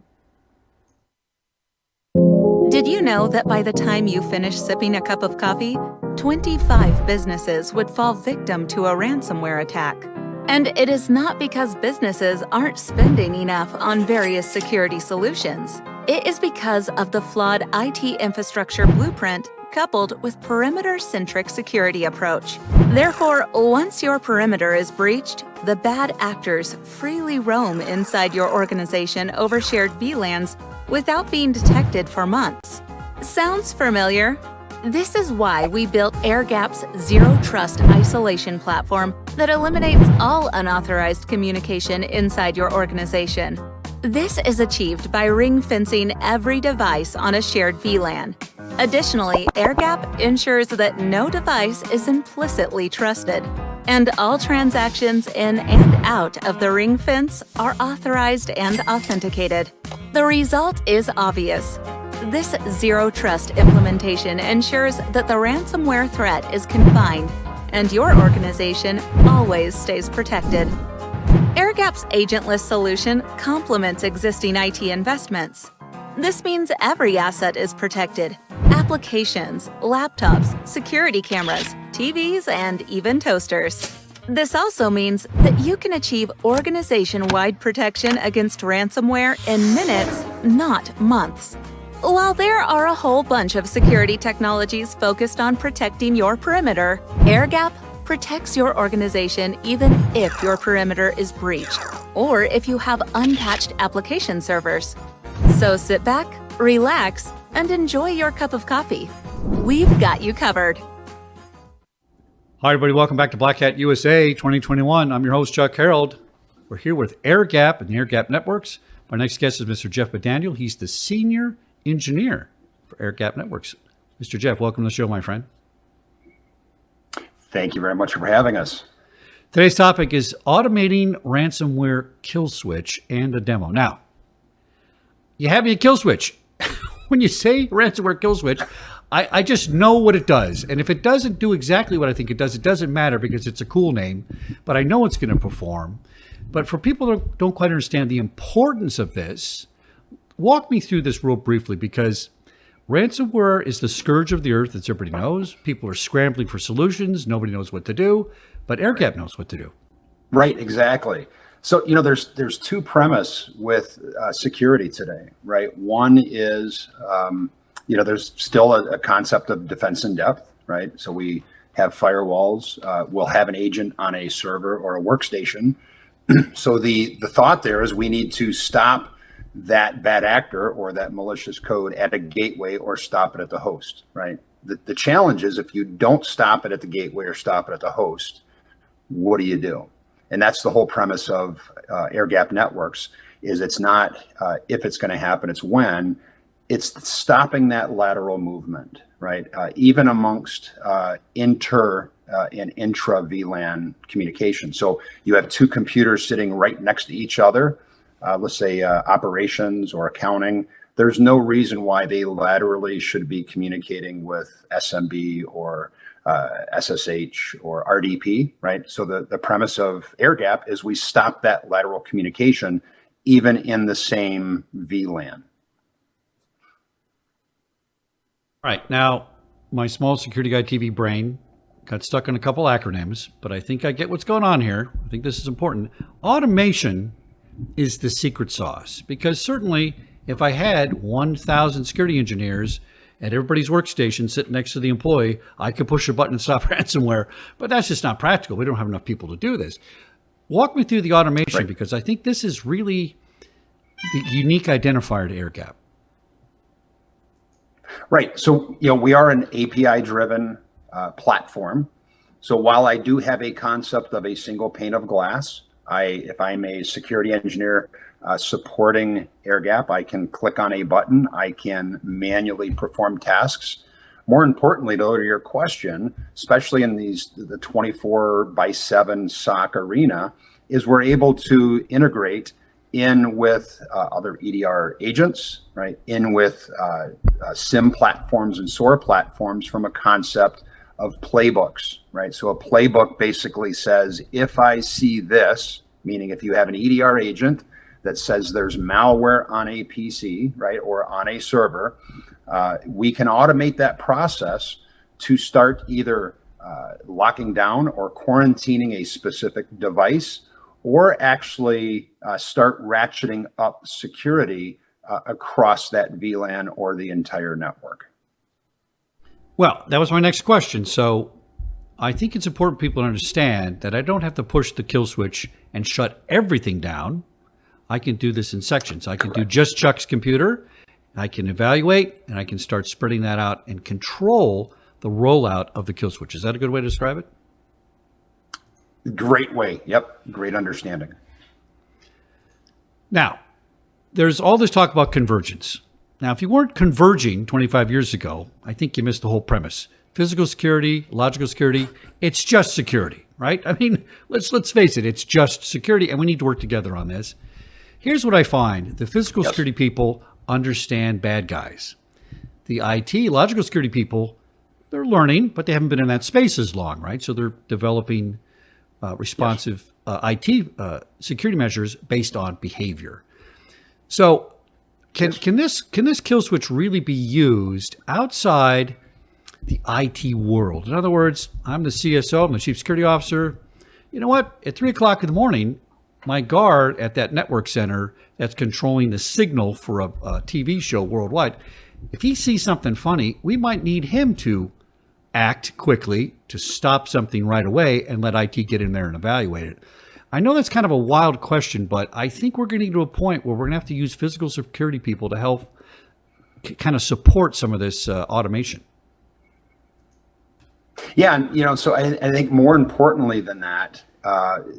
C: Did you know that by the time you finish sipping a cup of coffee, 25 businesses would fall victim to a ransomware attack? And it is not because businesses aren't spending enough on various security solutions. It is because of the flawed IT infrastructure blueprint coupled with perimeter-centric security approach. Therefore, once your perimeter is breached, the bad actors freely roam inside your organization over shared VLANs without being detected for months. Sounds familiar? This is why we built Airgap's Zero Trust Isolation platform that eliminates all unauthorized communication inside your organization. This is achieved by ring-fencing every device on a shared VLAN. Additionally, Airgap ensures that no device is implicitly trusted, and all transactions in and out of the ring fence are authorized and authenticated. The result is obvious. This Zero Trust implementation ensures that the ransomware threat is confined and your organization always stays protected. Airgap's agentless solution complements existing IT investments. This means every asset is protected: applications, laptops, security cameras, TVs, and even toasters. This also means that you can achieve organization-wide protection against ransomware in minutes, not months. While there are a whole bunch of security technologies focused on protecting your perimeter, Airgap protects your organization even if your perimeter is breached or if you have unpatched application servers. So sit back, relax, and enjoy your cup of coffee. We've got you covered.
A: Hi, everybody. Welcome back to Black Hat USA 2021. I'm your host, Chuck Harold. We're here with Airgap and the Airgap Networks. My next guest is Mr. Jeff McDaniel. He's the senior engineer for Airgap Networks. Mr. Jeff, welcome to the show, my friend.
B: Thank you very much for having us.
A: Today's topic is automating ransomware kill switch and a demo. Now, you have me a kill switch. When you say ransomware kill switch, I just know what it does. And if it doesn't do exactly what I think it doesn't matter because it's a cool name, but I know it's going to perform. But for people that don't quite understand the importance of this, walk me through this real briefly, because ransomware is the scourge of the earth, as everybody knows. People are scrambling for solutions. Nobody knows what to do, but Airgap knows what to do.
B: Right, exactly. So, there's two premise with security today, right? One is, there's still a concept of defense in depth, right? So we have firewalls. We'll have an agent on a server or a workstation. So the thought there is we need to stop that bad actor or that malicious code at a gateway or stop it at the host, right? The challenge is if you don't stop it at the gateway or stop it at the host, what do you do? And that's the whole premise of Airgap Networks, is it's not if it's going to happen, it's when. It's stopping that lateral movement, right? Even amongst inter and intra VLAN communication. So you have two computers sitting right next to each other, let's say operations or accounting. There's no reason why they laterally should be communicating with SMB or SSH or RDP, right? So the premise of Airgap is we stop that lateral communication even in the same VLAN.
A: All right. Now, my small security guy TV brain got stuck on a couple acronyms, but I think I get what's going on here. I think this is important. Automation is the secret sauce, because certainly if I had 1,000 security engineers at everybody's workstation sitting next to the employee, I could push a button and stop ransomware, but that's just not practical. We don't have enough people to do this. Walk me through the automation, because I think this is really the unique identifier to Airgap.
B: Right. So, we are an API-driven platform. So while I do have a concept of a single pane of glass, if I'm a security engineer supporting Airgap, I can click on a button. I can manually perform tasks. More importantly, though, to your question, especially in the 24/7 SOC arena, is we're able to integrate in with other EDR agents, right? In with SIM platforms and SOAR platforms from a concept of playbooks, right? So a playbook basically says, if I see this, meaning if you have an EDR agent that says there's malware on a PC, right, or on a server, we can automate that process to start either locking down or quarantining a specific device, or actually start ratcheting up security across that VLAN or the entire network.
A: Well, that was my next question. So I think it's important people to understand that I don't have to push the kill switch and shut everything down. I can do this in sections. I can do just Chuck's computer. I can evaluate, and I can start spreading that out and control the rollout of the kill switch. Is that a good way to describe it?
B: Great way. Yep. Great understanding.
A: Now, there's all this talk about convergence. Now, if you weren't converging 25 years ago, I think you missed the whole premise. Physical security, logical security, it's just security, right? I mean, let's face it, it's just security, and we need to work together on this. Here's what I find. The physical security people understand bad guys. The IT, logical security people, they're learning, but they haven't been in that space as long, right? So they're developing responsive IT security measures based on behavior. So can this kill switch really be used outside the IT world? In other words, I'm the CSO, I'm the chief security officer. You know what? At 3 o'clock in the morning, my guard at that network center that's controlling the signal for a TV show worldwide, if he sees something funny, we might need him to act quickly to stop something right away and let IT get in there and evaluate it. I know that's kind of a wild question, but I think we're getting to a point where we're going to have to use physical security people to help kind of support some of this automation.
B: Yeah, and so I think more importantly than that,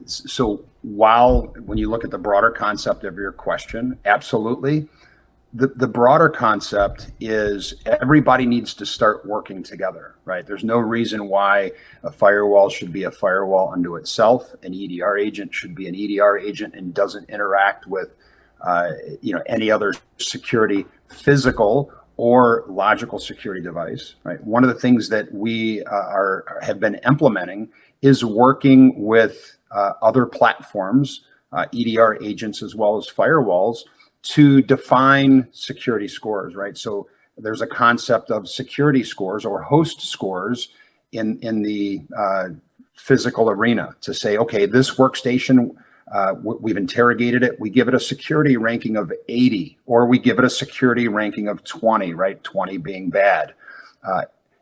B: so when you look at the broader concept of your question, absolutely. The broader concept is everybody needs to start working together, right? There's no reason why a firewall should be a firewall unto itself. An EDR agent should be an EDR agent and doesn't interact with, any other security, physical or logical security device, right? One of the things that we have been implementing is working with other platforms, EDR agents as well as firewalls, to define security scores, right? So there's a concept of security scores or host scores in the physical arena to say, okay, this workstation, we've interrogated it, we give it a security ranking of 80, or we give it a security ranking of 20, right? 20 being bad.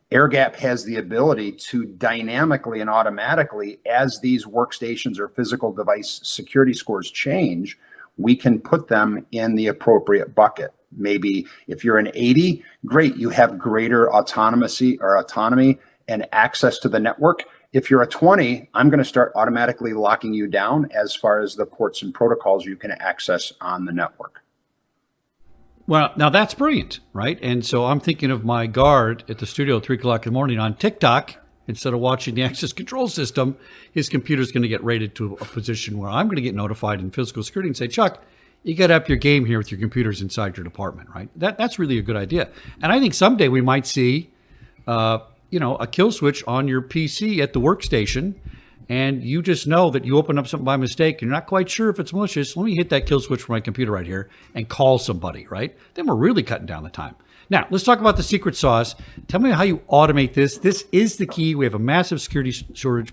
B: Airgap has the ability to dynamically and automatically, as these workstations or physical device security scores change, we can put them in the appropriate bucket. Maybe if you're an 80, great, you have greater autonomy and access to the network. If you're a 20, I'm going to start automatically locking you down as far as the ports and protocols you can access on the network.
A: Well, now that's brilliant, right? And so I'm thinking of my guard at the studio at 3 o'clock in the morning on TikTok. Instead of watching the access control system, his computer's going to get rated to a position where I'm going to get notified in physical security and say, Chuck, you got to up your game here with your computers inside your department, right? That's really a good idea. And I think someday we might see, a kill switch on your PC at the workstation, and you just know that you open up something by mistake. You're not quite sure if it's malicious. Let me hit that kill switch for my computer right here and call somebody, right? Then we're really cutting down the time. Now, let's talk about the secret sauce. Tell me how you automate this. This is the key. We have a massive security shortage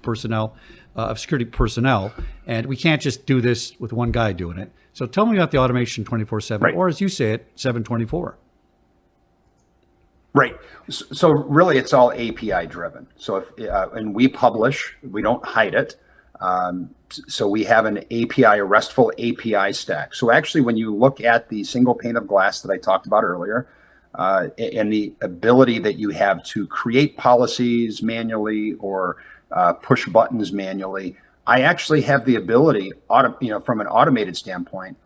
A: of security personnel, and we can't just do this with one guy doing it. So tell me about the automation 24/7,
B: right,
A: or as you say it, 7/24.
B: Right. So really, it's all API driven. So and we publish, we don't hide it. So we have an API, a RESTful API stack. So actually, when you look at the single pane of glass that I talked about earlier, and the ability that you have to create policies manually or push buttons manually, I actually have the ability, from an automated standpoint,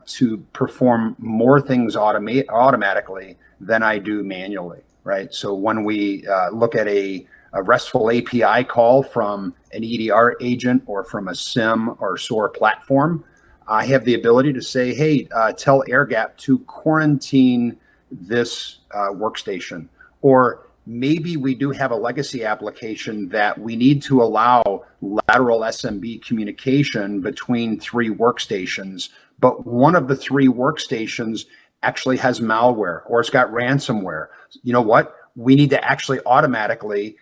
B: to perform more things automatically than I do manually, right? So when we look at a RESTful API call from an EDR agent or from a SIEM or SOAR platform, I have the ability to say, hey, tell Airgap to quarantine this workstation. Or maybe we do have a legacy application that we need to allow lateral SMB communication between 3 workstations, but one of the 3 workstations actually has malware or it's got ransomware. You know what? We need to actually automatically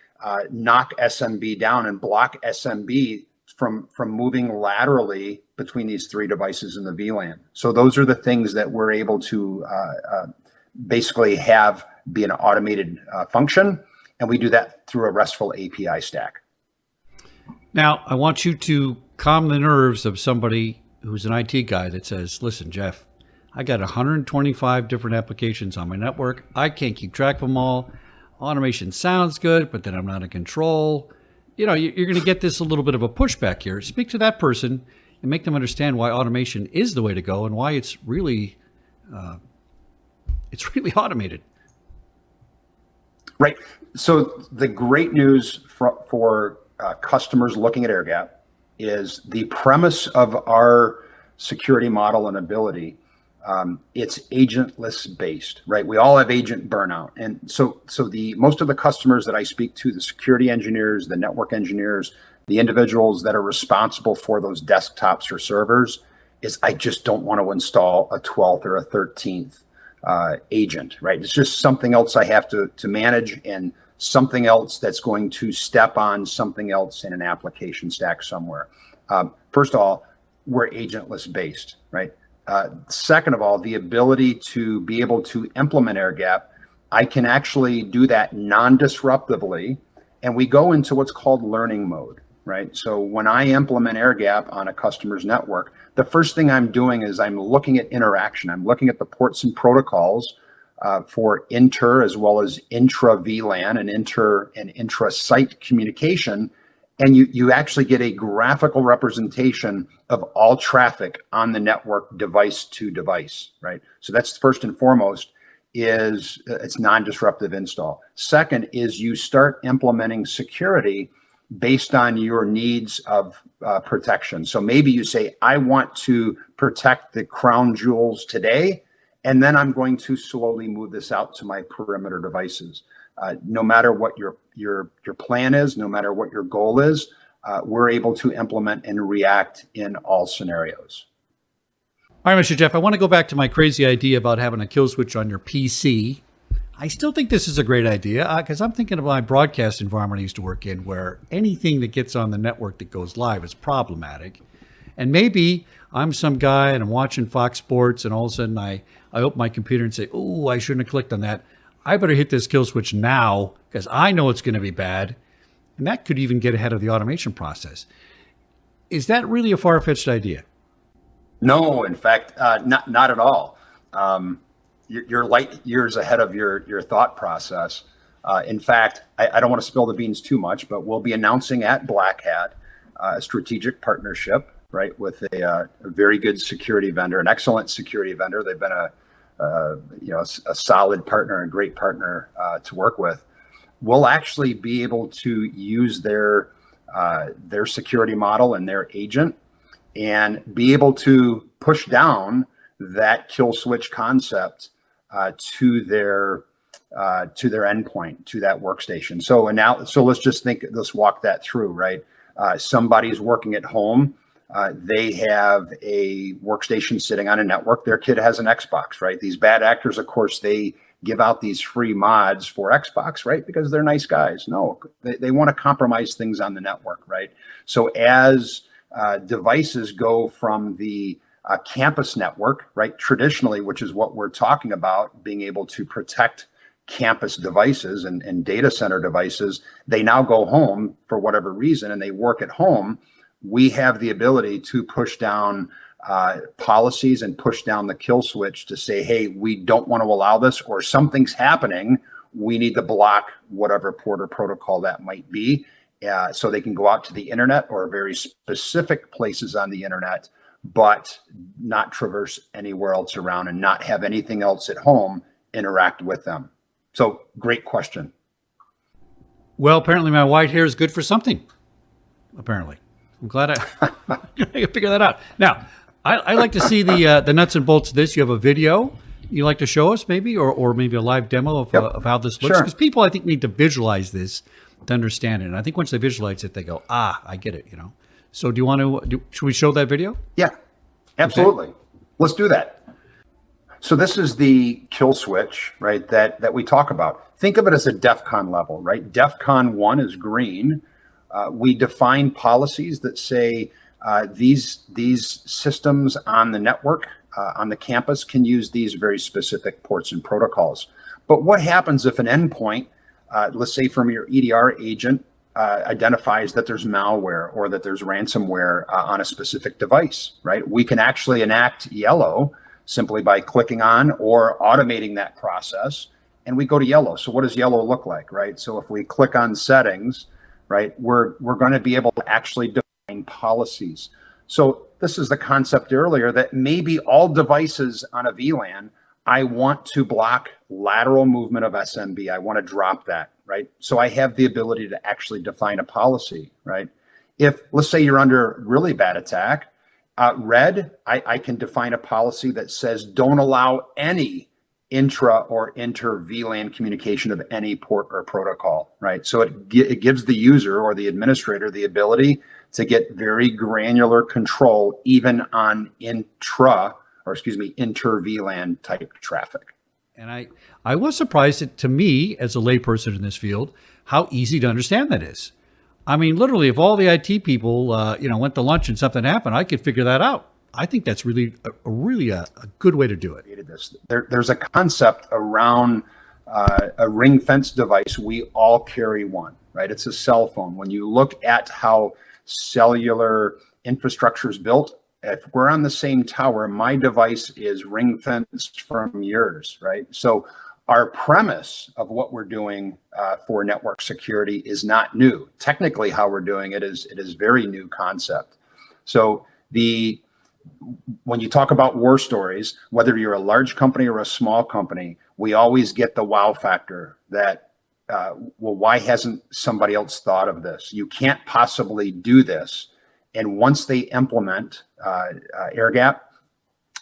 B: knock SMB down and block SMB from moving laterally between these 3 devices in the VLAN. So those are the things that we're able to basically have be an automated function, and we do that through a RESTful API stack.
A: Now, I want you to calm the nerves of somebody who's an IT guy that says, listen, Jeff, I got 125 different applications on my network. I can't keep track of them all. Automation sounds good, but then I'm not in control. You're going to get this a little bit of a pushback here. Speak to that person and make them understand why automation is the way to go and why it's really automated.
B: Right. So the great news for customers looking at Airgap is the premise of our security model and ability. It's agentless based, right? We all have agent burnout. And so most of the customers that I speak to, the security engineers, the network engineers, the individuals that are responsible for those desktops or servers, is I just don't want to install a 12th or a 13th agent, right? It's just something else I have to manage, and something else that's going to step on something else in an application stack somewhere. First of all, we're agentless based, right? Second of all, the ability to be able to implement Airgap, I can actually do that non-disruptively, and we go into what's called learning mode, right? So when I implement Airgap on a customer's network, the first thing I'm doing is I'm looking at interaction. I'm looking at the ports and protocols for inter as well as intra VLAN and inter and intra-site communication. And you actually get a graphical representation of all traffic on the network, device to device, right? So that's first and foremost, is it's non-disruptive install. Second is you start implementing security based on your needs of protection. So maybe you say, I want to protect the crown jewels today, and then I'm going to slowly move this out to my perimeter devices. No matter what your plan is, no matter what your goal is, we're able to implement and react in all scenarios.
A: All right, Mr. Jeff, I want to go back to my crazy idea about having a kill switch on your PC. I still think this is a great idea because I'm thinking of my broadcast environment I used to work in, where anything that gets on the network that goes live is problematic. And maybe I'm some guy and I'm watching Fox Sports, and all of a sudden I open my computer and say, oh, I shouldn't have clicked on that. I better hit this kill switch now because I know it's going to be bad. And that could even get ahead of the automation process. Is that really a far-fetched idea?
B: No, in fact, not at all. You're light years ahead of your thought process. In fact, I don't want to spill the beans too much, but we'll be announcing at Black Hat a strategic partnership, right, with a very good security vendor, an excellent security vendor. They've been a solid partner and great partner to work with. We'll actually be able to use their security model and their agent and be able to push down that kill switch concept to their endpoint, to that workstation. So let's just let's walk that through, right? Somebody's working at home. They have a workstation sitting on a network. Their kid has an Xbox, right? These bad actors, of course, they give out these free mods for Xbox, right? Because they're nice guys. No, they want to compromise things on the network, right? So as devices go from the campus network, right, traditionally, which is what we're talking about, being able to protect campus devices and data center devices, they now go home for whatever reason and they work at home. We have the ability to push down policies and push down the kill switch to say, hey, we don't want to allow this, or something's happening. We need to block whatever port or protocol that might be, so they can go out to the internet or very specific places on the internet, but not traverse anywhere else around and not have anything else at home interact with them. So great question.
A: Well, apparently my white hair is good for something. Apparently. I'm glad I figure that out. Now, I like to see the nuts and bolts of this. You have a video you like to show us maybe, or maybe a live demo of how this looks? Because people, I think, need to visualize this to understand it. And I think once they visualize it, they go, I get it, So do you want to, should we show that video?
B: Yeah, absolutely. Okay. Let's do that. So this is the kill switch, right, that we talk about. Think of it as a DEFCON level, right? DEFCON 1 is green. We define policies that say these systems on the network, on the campus, can use these very specific ports and protocols. But what happens if an endpoint, let's say from your EDR agent, identifies that there's malware or that there's ransomware on a specific device, right? We can actually enact yellow simply by clicking on or automating that process, and we go to yellow. So what does yellow look like, right? So if we click on settings, right, we're going to be able to actually define policies. So this is the concept earlier that maybe all devices on a VLAN, I want to block lateral movement of SMB. I want to drop that, right? So I have the ability to actually define a policy, right? If, let's say you're under really bad attack, red, I can define a policy that says don't allow any intra or inter VLAN communication of any port or protocol, right? So it gives the user or the administrator the ability to get very granular control even on inter VLAN type traffic.
A: And I was surprised that, to me, as a layperson in this field, how easy to understand that is. I mean, literally, if all the IT people, went to lunch and something happened, I could figure that out. I think that's really a good way to do it.
B: There's a concept around a ring fence device. We all carry one, right? It's a cell phone. When you look at how cellular infrastructure is built, if we're on the same tower, my device is ring fenced from yours, right? So our premise of what we're doing for network security is not new. Technically, how we're doing it is very new concept. So when you talk about war stories, whether you're a large company or a small company, we always get the wow factor that, why hasn't somebody else thought of this? You can't possibly do this. And once they implement Airgap,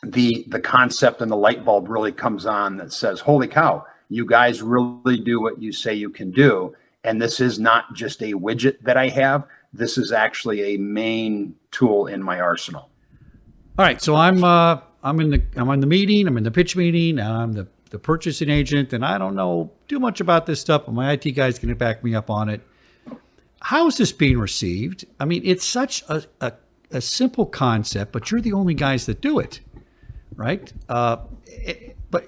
B: the concept and the light bulb really comes on that says, holy cow, you guys really do what you say you can do. And this is not just a widget that I have. This is actually a main tool in my arsenal.
A: All right, so I'm in the meeting, I'm in the pitch meeting, and I'm the purchasing agent, and I don't know too much about this stuff, but my IT guy's going to back me up on it. How is this being received? I mean, it's such a simple concept, but you're the only guys that do it, right? But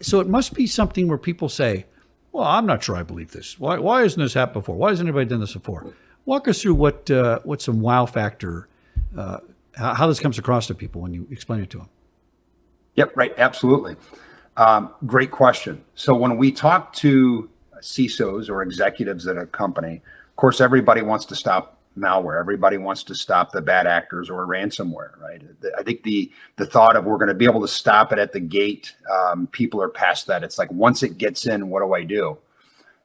A: so it must be something where people say, well, I'm not sure I believe this. Why hasn't this happened before? Why hasn't anybody done this before? Walk us through what some wow factor, how this comes across to people when you explain it to them.
B: Yep, right, absolutely. Great question. So when we talk to CISOs or executives at a company, of course, everybody wants to stop malware. Everybody wants to stop the bad actors or ransomware, right? I think the thought of we're going to be able to stop it at the gate, people are past that. It's like, once it gets in, what do I do?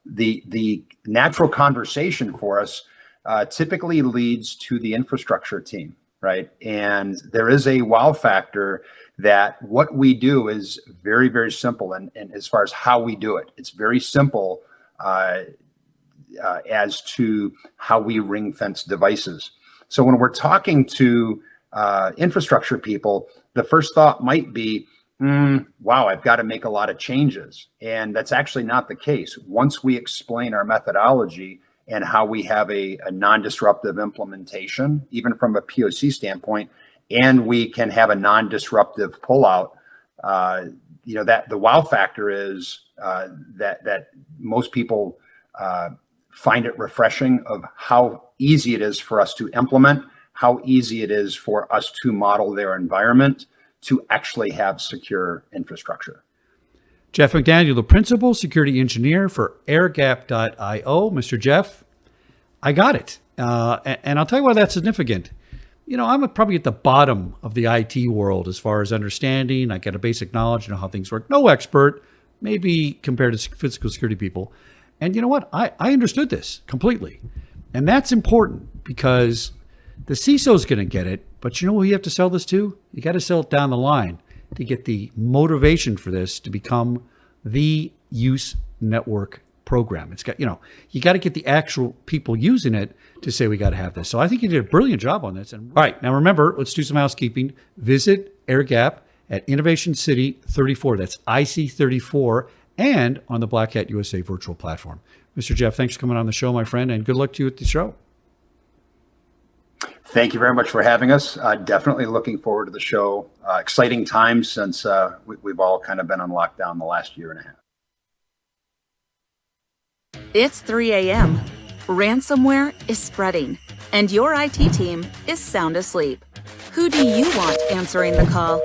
B: The natural conversation for us typically leads to the infrastructure team, right? And there is a wow factor that what we do is very, very simple. And as far as how we do it, it's very simple as to how we ring fence devices. So when we're talking to infrastructure people, the first thought might be, wow, I've got to make a lot of changes. And that's actually not the case. Once we explain our methodology and how we have a non-disruptive implementation, even from a POC standpoint, and we can have a non-disruptive pullout, that the wow factor is that most people find it refreshing of how easy it is for us to implement, how easy it is for us to model their environment to actually have secure infrastructure.
A: Jeff McDaniel, the principal security engineer for Airgap.io. Mr. Jeff, I got it. And I'll tell you why that's significant. I'm probably at the bottom of the IT world as far as understanding. I got a basic knowledge, know how things work. No expert, maybe compared to physical security people. And you know what? I understood this completely. And that's important because the CISO is going to get it. But you know who you have to sell this to? You got to sell it down the line to get the motivation for this to become the use network program. It's got, you got to get the actual people using it to say we got to have this. So I think you did a brilliant job on this. And all right, now remember, let's do some housekeeping. Visit Airgap at Innovation City 34. That's IC 34 and on the Black Hat USA virtual platform. Mr. Jeff, thanks for coming on the show, my friend, and good luck to you at the show.
B: Thank you very much for having us. Definitely looking forward to the show. Exciting times since we've all kind of been on lockdown the last year and a half.
C: It's 3 a.m. Ransomware is spreading, and your IT team is sound asleep. Who do you want answering the call?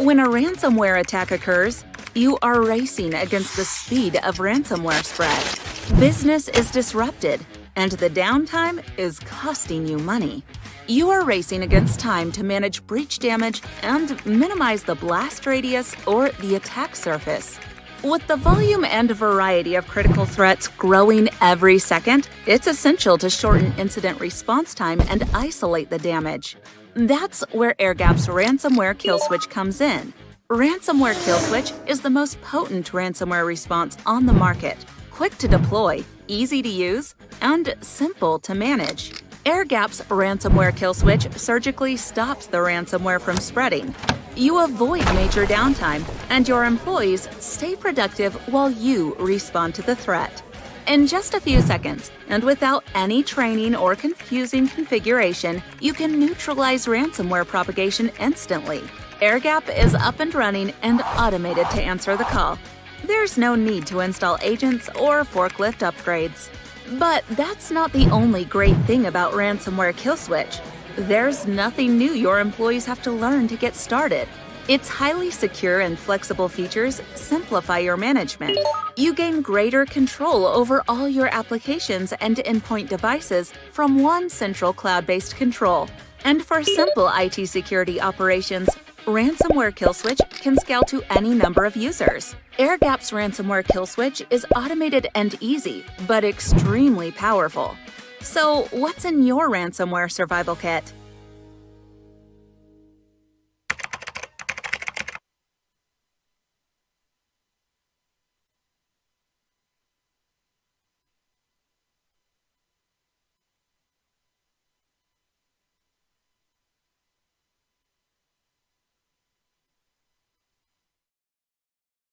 C: When a ransomware attack occurs, you are racing against the speed of ransomware spread. Business is disrupted, and the downtime is costing you money. You are racing against time to manage breach damage and minimize the blast radius or the attack surface. With the volume and variety of critical threats growing every second, it's essential to shorten incident response time and isolate the damage. That's where Airgap's Ransomware Kill Switch comes in. Ransomware Kill Switch is the most potent ransomware response on the market. Quick to deploy, easy to use, and simple to manage. Airgap's Ransomware Kill Switch surgically stops the ransomware from spreading. You avoid major downtime, and your employees stay productive while you respond to the threat. In just a few seconds, and without any training or confusing configuration, you can neutralize ransomware propagation instantly. Airgap is up and running and automated to answer the call. There's no need to install agents or forklift upgrades. But that's not the only great thing about Ransomware Kill Switch. There's nothing new your employees have to learn to get started. Its highly secure and flexible features simplify your management. You gain greater control over all your applications and endpoint devices from one central cloud-based control. And for simple IT security operations, Ransomware Kill Switch can scale to any number of users. Airgap's Ransomware Kill Switch is automated and easy, but extremely powerful. So, what's in your ransomware survival kit?